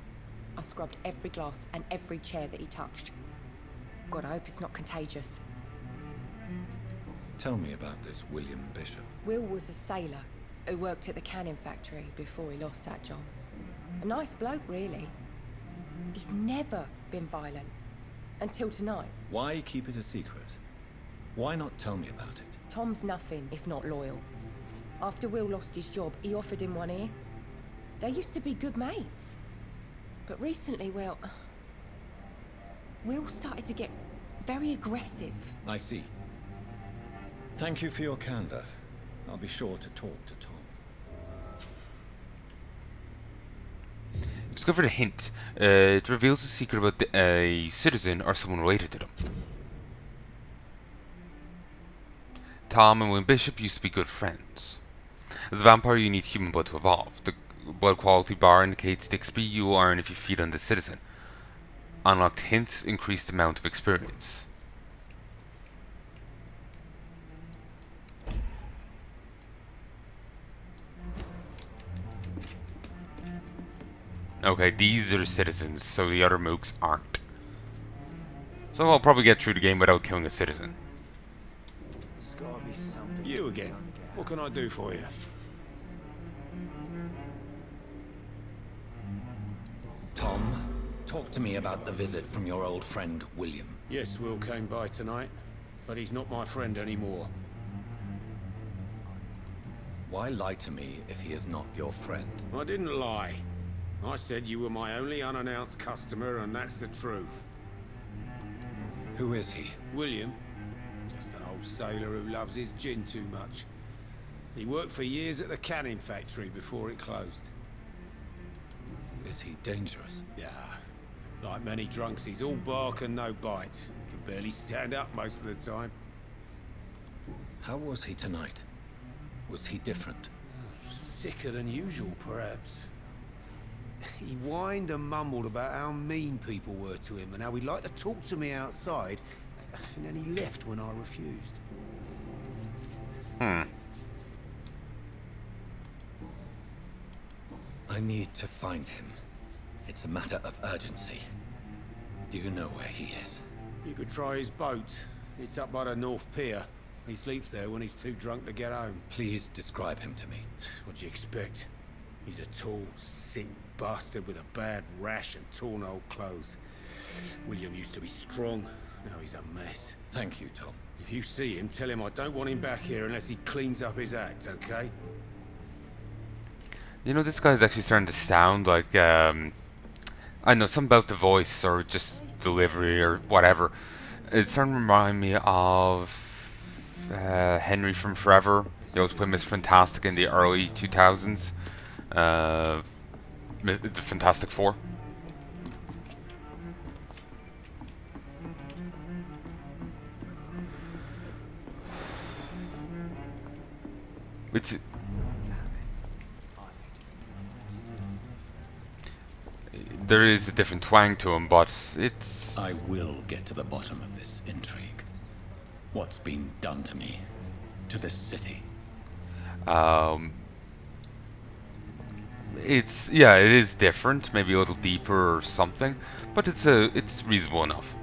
I scrubbed every glass and every chair that he touched. God, I hope it's not contagious. Tell me about this William Bishop. Will was a sailor who worked at the canning factory before he lost that job. A nice bloke, really. He's never been violent. Until tonight. Why keep it a secret? Why not tell me about it? Tom's nothing if not loyal. After Will lost his job, he offered him one ear. They used to be good mates. But recently, well... Will started to get very aggressive. I see. Thank you for your candor. I'll be sure to talk to Tom. Discovered a hint. It reveals a secret about a citizen or someone related to them. Tom and William Bishop used to be good friends. As a vampire, you need human blood to evolve. The blood quality bar indicates the XP you will earn if you feed on the citizen. Unlocked hints increase the amount of experience. Okay, these are the citizens, so the other mooks aren't. So I'll probably get through the game without killing a citizen. There's gotta be something. You again. What can I do for you? Tom, talk to me about the visit from your old friend, William. Yes, Will came by tonight, but he's not my friend anymore. Why lie to me if he is not your friend? I didn't lie. I said you were my only unannounced customer, and that's the truth. Who is he? William. Just an old sailor who loves his gin too much. He worked for years at the canning factory before it closed. Is he dangerous? Yeah. Like many drunks, he's all bark and no bite. Can barely stand up most of the time. How was he tonight? Was he different? Sicker than usual, perhaps. He whined and mumbled about how mean people were to him and how he'd like to talk to me outside, and then he left when I refused. I need to find him. It's a matter of urgency. Do you know where he is? You could try his boat. It's up by the North Pier. He sleeps there when he's too drunk to get home. Please describe him to me. What do you expect? He's a tall, sick bastard with a bad rash and torn old clothes. William used to be strong. Now he's a mess. Thank you, Tom. If you see him, tell him I don't want him back here unless he cleans up his act, okay? You know, this guy's actually starting to sound like, I don't know, something about the voice or just delivery or whatever. It's starting to remind me of Henry from Forever. They also put Mr. Fantastic in the early 2000s. The Fantastic Four. It's there is a different twang to him, but it's. I will get to the bottom of this intrigue. What's been done to me, to this city? It's yeah, it is different, maybe a little deeper or something, but it's reasonable enough.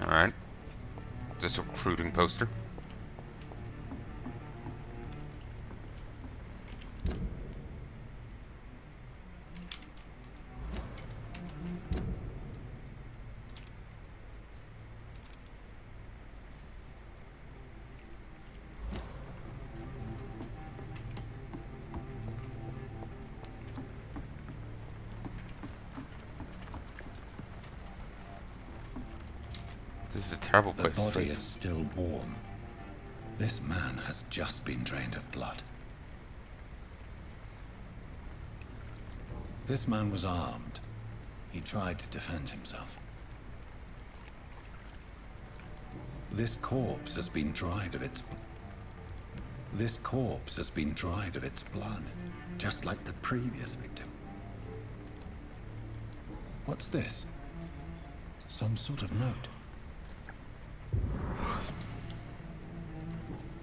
All right, just a recruiting poster. This is a terrible place. The body is still warm. This man has just been drained of blood. This man was armed. He tried to defend himself. This corpse has been dried of its... This corpse has been dried of its blood, just like the previous victim. What's this? Some sort of note.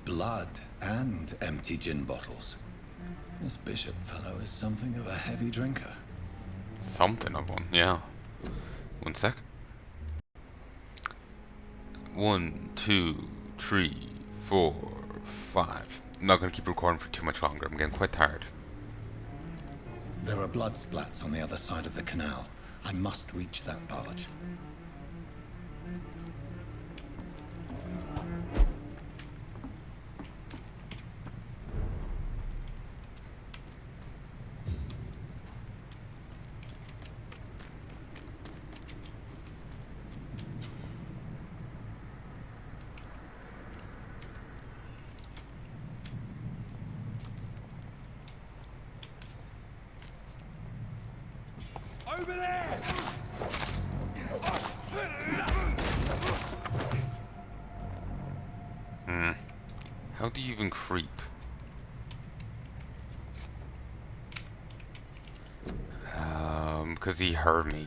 Blood and empty gin bottles. This bishop fellow is something of a heavy drinker. Something of one, yeah. 1 sec. 1, 2, 3, 4, 5. I'm not going to keep recording for too much longer. I'm getting quite tired. There are blood splats on the other side of the canal. I must reach that barge. Over there! How do you even creep? Because he heard me.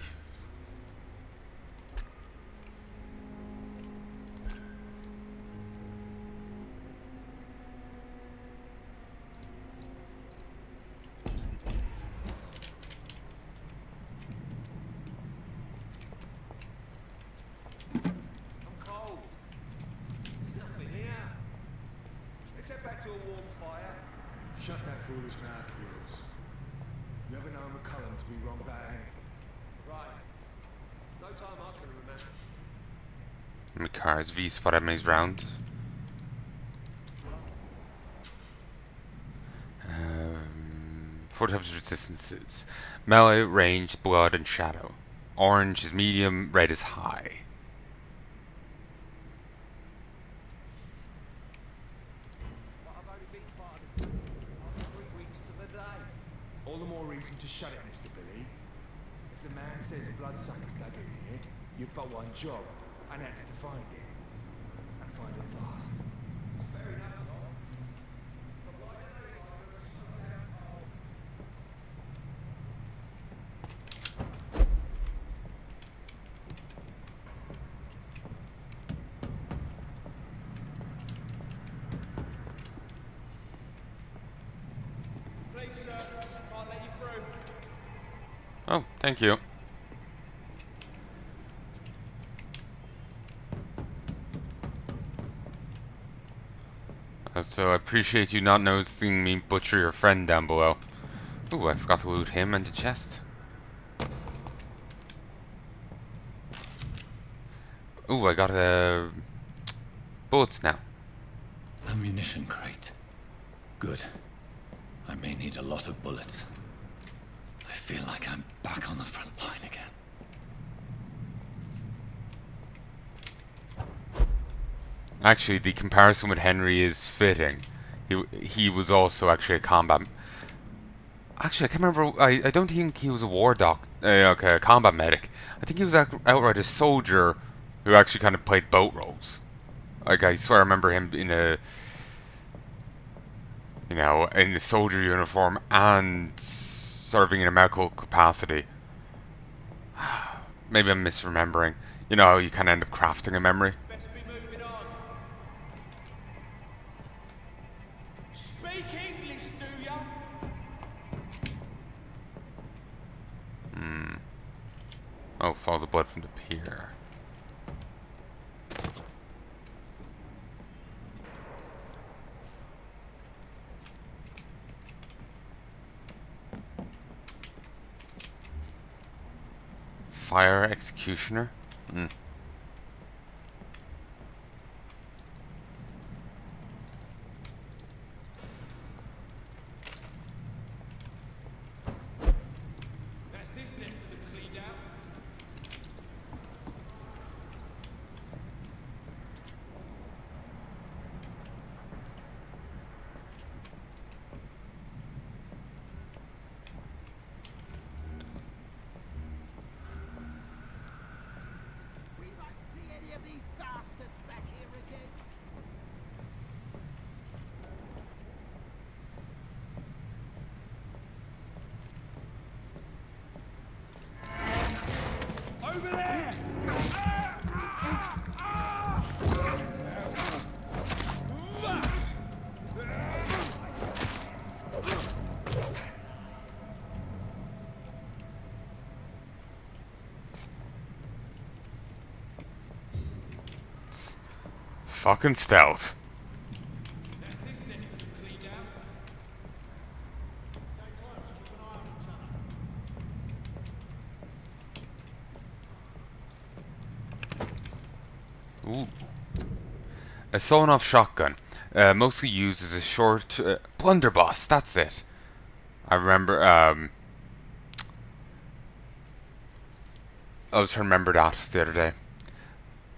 Shut that foolish mouth of yours. You ever known McCullum to be wrong about anything? Right. No time I can remember. McCar's V spot maze round. 4 types of resistances. Melee, range, blood, and shadow. Orange is medium, red is high. All the more reason to shut it, Mr. Billy. If the man says bloodsuckers dug in here, you've but one job, and that's to find it. And find it fast. Fair enough, Tom. But why do they slow down? Please, sir. Can't let you through. Oh, thank you. So I appreciate you not noticing me butcher your friend down below. Ooh, I forgot to loot him and the chest. Ooh, I got bullets now. Ammunition crate. Good. I may need a lot of bullets. I feel like I'm back on the front line again. Actually, the comparison with Henry is fitting. He was also actually a combat. Actually, I can't remember. I don't think he was a war doc. Okay, a combat medic. I think he was outright a soldier who actually kind of played both roles. Like I swear, I remember him in a, in a soldier uniform and serving in a medical capacity. Maybe I'm misremembering. You know how you kind of end up crafting a memory. Best be moving on. Speak English, do ya? Oh, follow the blood from the pier. Fire executioner? That's this nest of them cleaned out. We won't see any of these bastards back here again. Over there! Fucking stealth. That's this nest of them cleaned out. Stay close, keep an eye on each other. Ooh. A sawn-off shotgun. Mostly used as a short... blunderbuss, that's it. I remember, I was trying to remember that the other day.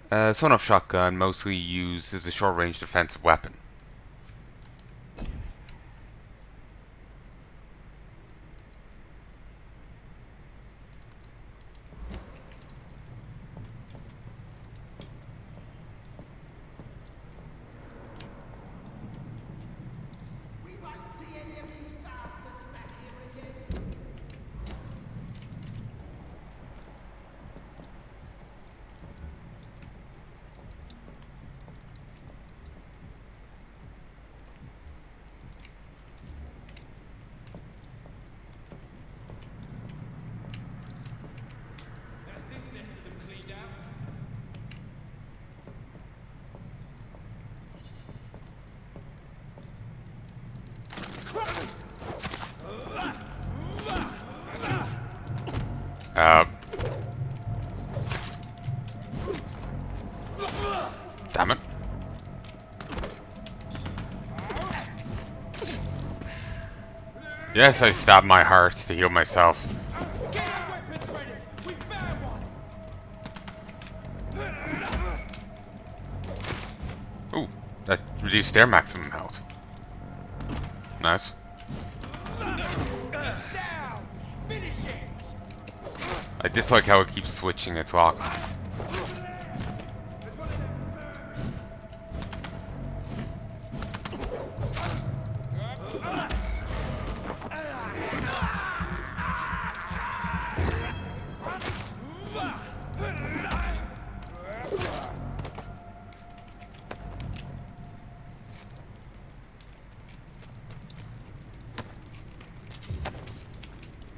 Sawn-off shotgun, mostly used as a short-range defensive weapon. We won't see any of these bastards back here again. That's this nest of them cleaned out. Damn it. Yes, I stabbed my heart to heal myself. Get your weapons ready. We found one. Ooh, that reduced their maximum health. Nice. It's down. Finish it. I dislike how it keeps switching its lock.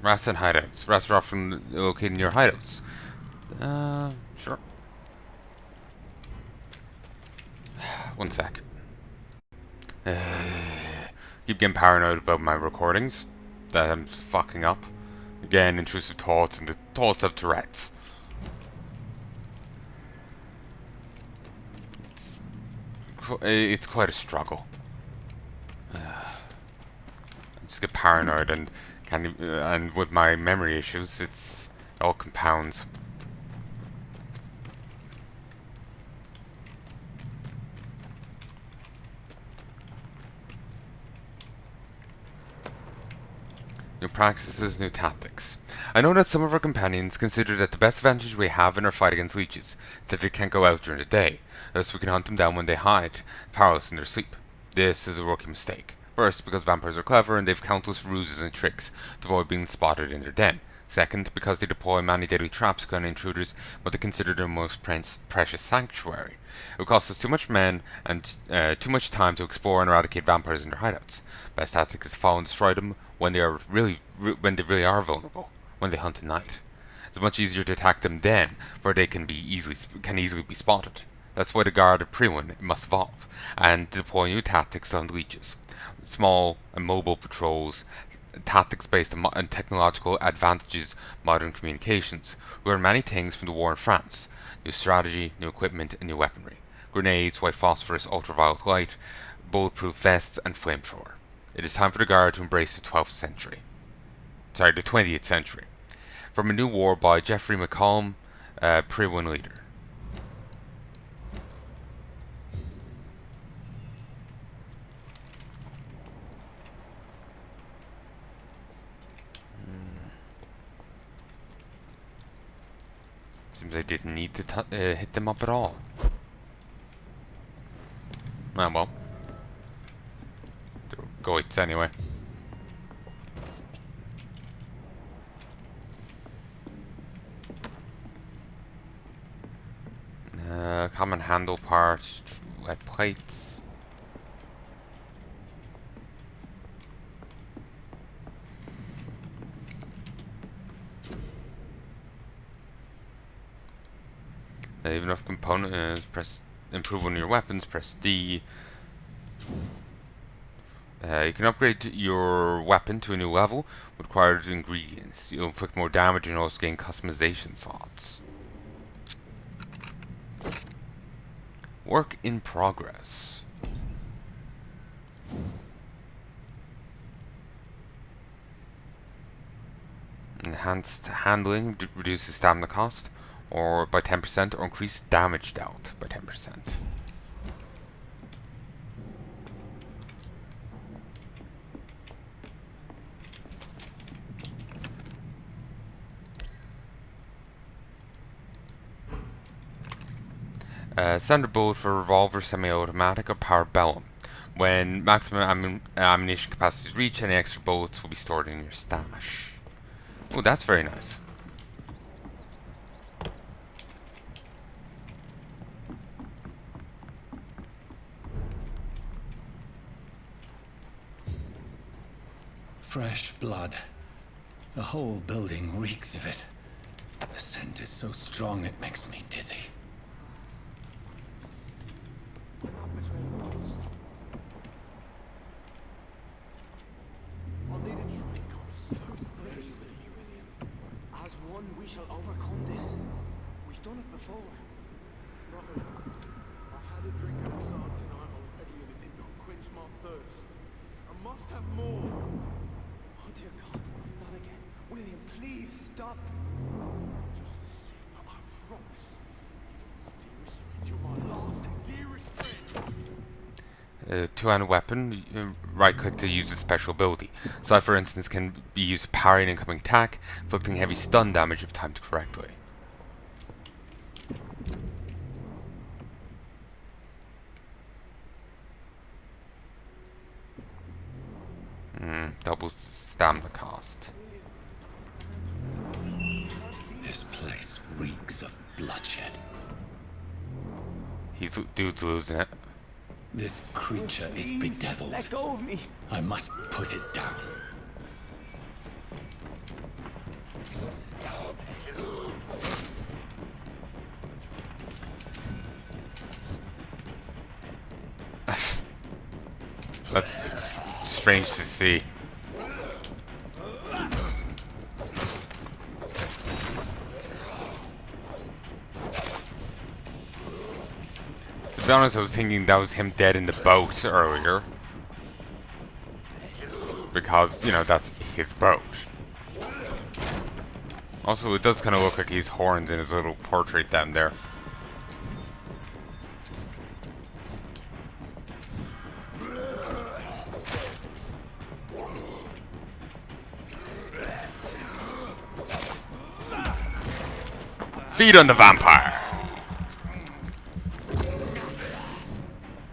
Rats and hideouts. Rats are often located near hideouts. Sure. One sec. Keep getting paranoid about my recordings that I'm fucking up. Again, intrusive thoughts and the thoughts of Tourette's. It's quite a struggle. I just get paranoid and with my memory issues, it all compounds. New practices, new tactics. I know that some of our companions consider that the best advantage we have in our fight against leeches is that they can't go out during the day, thus we can hunt them down when they hide, powerless in their sleep. This is a rookie mistake. First, because vampires are clever and they have countless ruses and tricks to avoid being spotted in their den. Second, because they deploy many deadly traps to intruders, but they consider their most precious sanctuary. It would cost us too much men and too much time to explore and eradicate vampires in their hideouts. Best tactic is to follow and destroy them when they really are vulnerable, when they hunt at night. It's much easier to attack them then, for they can easily be spotted. That's why the guard of Priwen must evolve, and deploy new tactics on leeches. Small and mobile patrols, tactics based on technological advantages, modern communications. We learn many things from the war in France. New strategy, new equipment, and new weaponry. Grenades, white phosphorus, ultraviolet light, bulletproof vests, and flamethrower. It is time for the Guard to embrace the 12th century. Sorry, the 20th century. From A New War by Jeffrey McCallum, Priwen leader. Seems I didn't need to hit them up at all. Ah, well. They're goits anyway. Common handle parts, lead plates. Even enough components, press improve on your weapons, press D. You can upgrade your weapon to a new level with required ingredients. You'll inflict more damage and also gain customization slots. Work in progress. Enhanced handling reduces stamina cost or by 10% or increase damage dealt by 10%. Standard bullet for revolver, semi-automatic, or parabellum. When maximum ammunition capacity is reached, any extra bullets will be stored in your stash. Oh, that's very nice. Fresh blood. The whole building reeks of it. The scent is so strong it makes me dizzy. As one, we shall overcome this. We've done it before. Brother, I had a drink outside tonight already and it did not quench my thirst. I must have more. Oh dear God, not again. William, please stop. Just a sip, I promise. Dearest friend, you're my last and dearest friend. Two-handed weapon, right click to use its special ability. So, for instance, can be used to parry an incoming attack, inflicting heavy stun damage if timed correctly. Double stamina cost. This place reeks of bloodshed. Dude's losing it. This creature is bedeviled. Let go of me. I must put it down. That's strange to see. To be honest, I was thinking that was him dead in the boat earlier. Because, you know, that's his boat. Also, it does kind of look like he's horns in his little portrait down there. Feed on the vampire.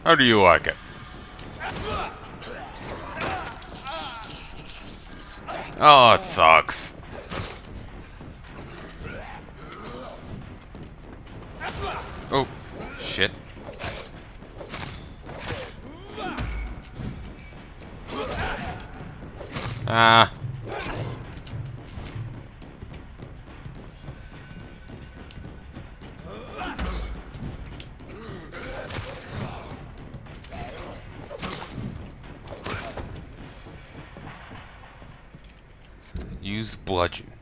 How do you like it? Oh, it sucks. Oh, shit. Ah. Use bludgeon.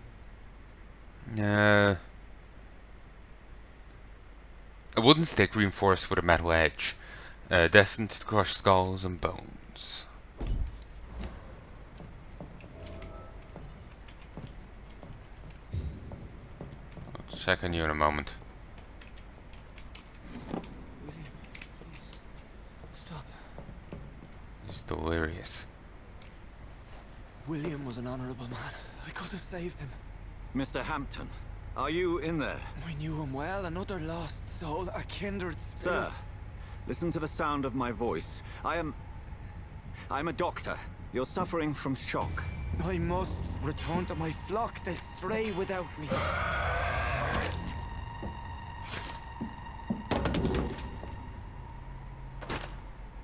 A wooden stick reinforced with a metal edge, destined to crush skulls and bones. I'll check on you in a moment. William, please. Stop. He's delirious. William was an honorable man. I could have saved him. Mr. Hampton, are you in there? I knew him well, another lost soul, a kindred spirit. Sir, listen to the sound of my voice. I'm a doctor. You're suffering from shock. I must return to my flock. They'll stray without me.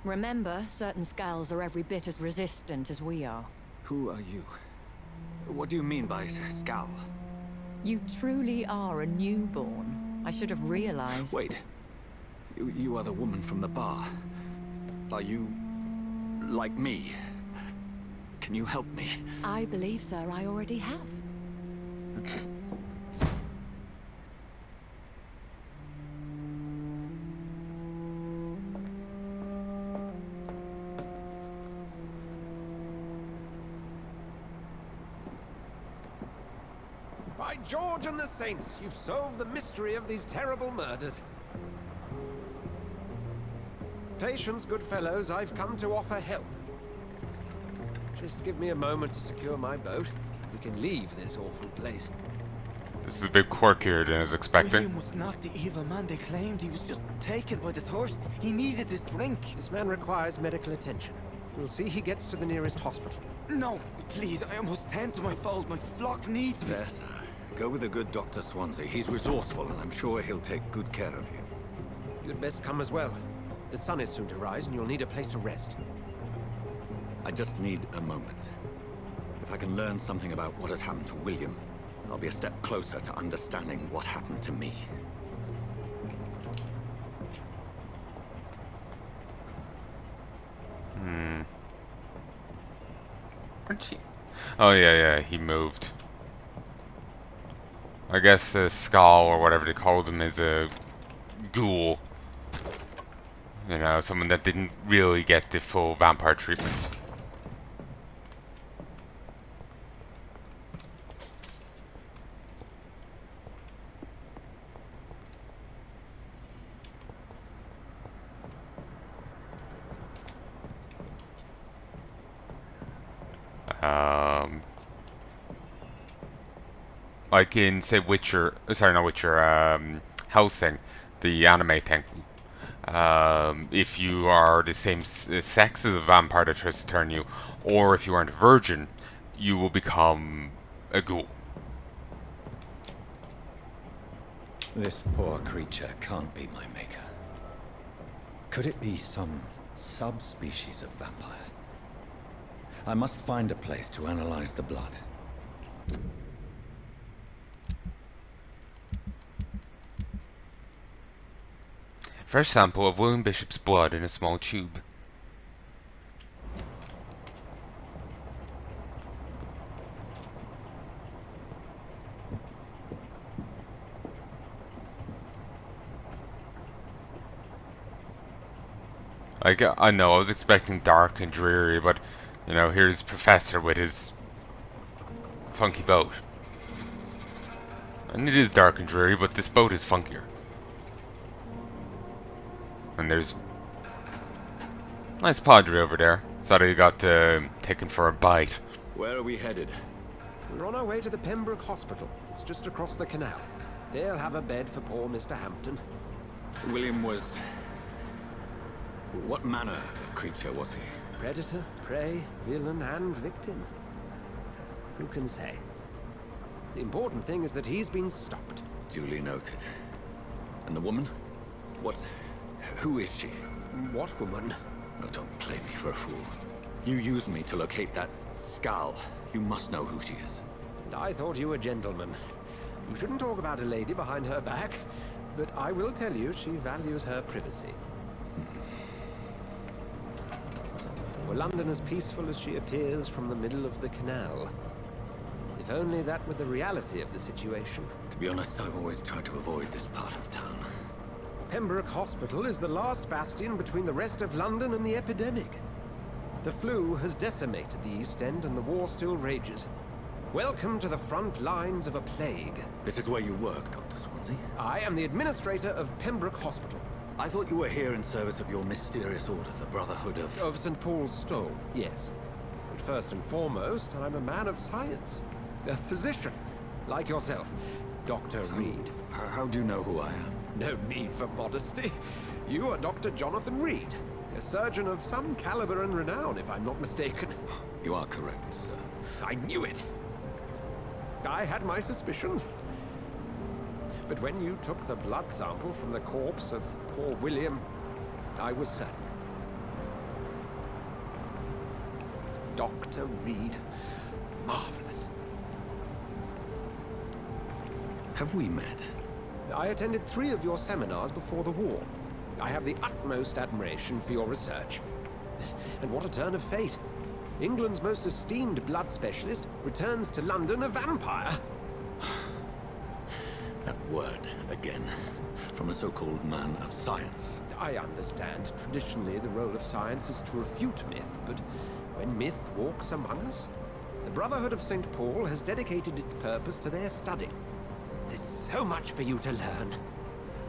Remember, certain skulls are every bit as resistant as we are. Who are you? What do you mean by scowl? You truly are a newborn. I should have realized. Wait. You are the woman from the bar. Are you like me? Can you help me? I believe, sir, I already have. By George and the Saints, you've solved the mystery of these terrible murders. Patience, good fellows, I've come to offer help. Just give me a moment to secure my boat. We can leave this awful place. This is a bit quirkier than I was expecting. William was not the evil man they claimed. He was just taken by the thirst. He needed this drink. This man requires medical attention. We'll see he gets to the nearest hospital. No, please, I must tend to my fold. My flock needs me. There, sir. Go with the good Dr. Swansea. He's resourceful, and I'm sure he'll take good care of you. You'd best come as well. The sun is soon to rise, and you'll need a place to rest. I just need a moment. If I can learn something about what has happened to William, I'll be a step closer to understanding what happened to me. Aren't he? Oh yeah, he moved. I guess the skull, or whatever they call them, is a ghoul. You know, someone that didn't really get the full vampire treatment. Like in, say, Witcher, sorry, not Witcher, Hellsing, the anime thing. If you are the same sex as a vampire that tries to turn you, or if you aren't a virgin, you will become a ghoul. This poor creature can't be my maker. Could it be some subspecies of vampire? I must find a place to analyze the blood. Fresh sample of William Bishop's blood in a small tube. I know, I was expecting dark and dreary, but, you know, here's Professor with his funky boat. And it is dark and dreary, but this boat is funkier. And there's nice Padre over there. Thought he got taken for a bite. Where are we headed? We're on our way to the Pembroke Hospital. It's just across the canal. They'll have a bed for poor Mr. Hampton. William was... What manner of creature was he? Predator, prey, villain, and victim. Who can say? The important thing is that he's been stopped. Duly noted. And the woman? What... Who is she? What woman? Oh, don't play me for a fool. You used me to locate that skull. You must know who she is. And I thought you a gentleman. You shouldn't talk about a lady behind her back, but I will tell you she values her privacy. Were London as peaceful as she appears from the middle of the canal? If only that were the reality of the situation. To be honest, I've always tried to avoid this part of town. Pembroke Hospital is the last bastion between the rest of London and the epidemic. The flu has decimated the East End and the war still rages. Welcome to the front lines of a plague. This is where you work, Dr. Swansea? I am the administrator of Pembroke Hospital. I thought you were here in service of your mysterious order, the Brotherhood of... Of St. Paul's Stole, yes. But first and foremost, I'm a man of science. A physician, like yourself, Dr. Reed. How do you know who I am? No need for modesty. You are Dr. Jonathan Reed, a surgeon of some caliber and renown, if I'm not mistaken. You are correct, sir. I knew it. I had my suspicions. But when you took the blood sample from the corpse of poor William, I was certain. Dr. Reed. Marvelous. Have we met? I attended 3 of your seminars before the war. I have the utmost admiration for your research. And what a turn of fate. England's most esteemed blood specialist returns to London a vampire. That word, again. From a so-called man of science. I understand. Traditionally, the role of science is to refute myth, but when myth walks among us, the Brotherhood of St. Paul has dedicated its purpose to their study. There's so much for you to learn.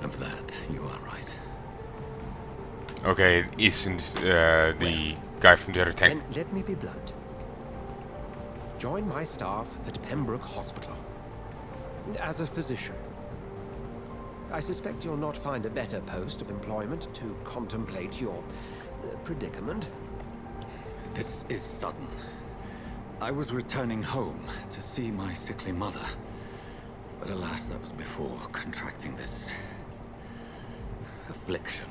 Of that, you are right. Okay, isn't the guy from the other tank? Then let me be blunt. Join my staff at Pembroke Hospital. As a physician. I suspect you'll not find a better post of employment to contemplate your predicament. This is sudden. I was returning home to see my sickly mother. But alas, that was before contracting this... affliction.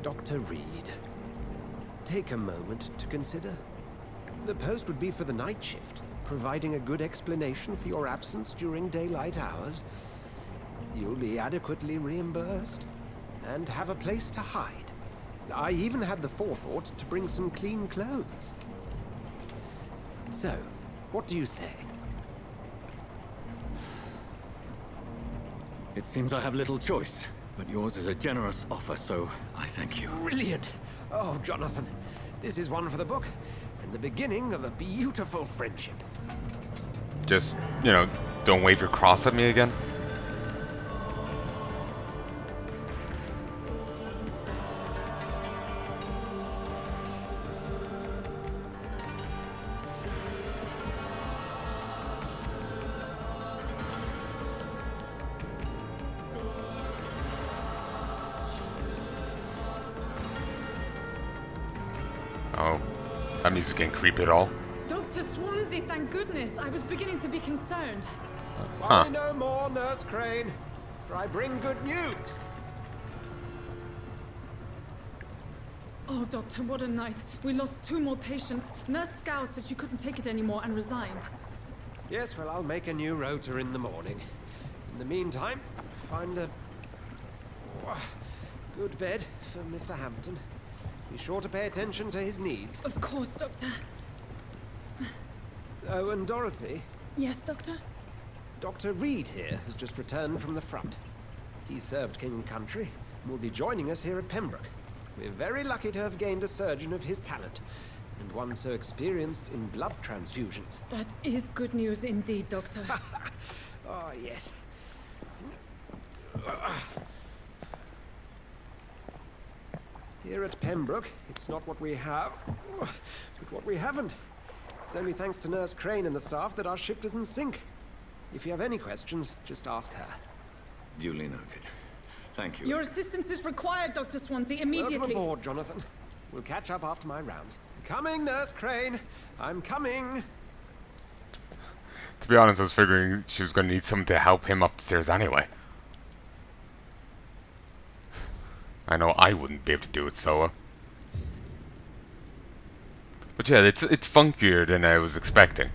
Dr. Reed, take a moment to consider. The post would be for the night shift, providing a good explanation for your absence during daylight hours. You'll be adequately reimbursed, and have a place to hide. I even had the forethought to bring some clean clothes. So, what do you say? It seems I have little choice, but yours is a generous offer, so I thank you. Brilliant! Oh, Jonathan, this is one for the book, and the beginning of a beautiful friendship. Just, you know, don't wave your cross at me again. Oh, that music's getting creepy at all. Dr. Swansea, thank goodness. I was beginning to be concerned. Worry no more, Nurse Crane, for I bring good news. Oh, Doctor, what a night. We lost 2 more patients. Nurse Scow said she couldn't take it anymore and resigned. Yes, well, I'll make a new rota in the morning. In the meantime, find a good bed for Mr. Hampton. Be sure to pay attention to his needs. Of course, Doctor. Oh, and Dorothy? Yes, Doctor? Dr. Reed here has just returned from the front. He served King and Country and will be joining us here at Pembroke. We're very lucky to have gained a surgeon of his talent, and one so experienced in blood transfusions. That is good news indeed, Doctor. Oh, yes. Here at Pembroke, it's not what we have, but what we haven't. It's only thanks to Nurse Crane and the staff that our ship doesn't sink. If you have any questions, just ask her. Duly noted. Thank you. Your assistance is required, Dr. Swansea, Welcome immediately. aboard, Jonathan. We'll catch up after my rounds. Coming, Nurse Crane. I'm coming. To be honest, I was figuring she was going to need someone to help him up the stairs anyway. I know I wouldn't be able to do it, so. But yeah, it's funkier than I was expecting.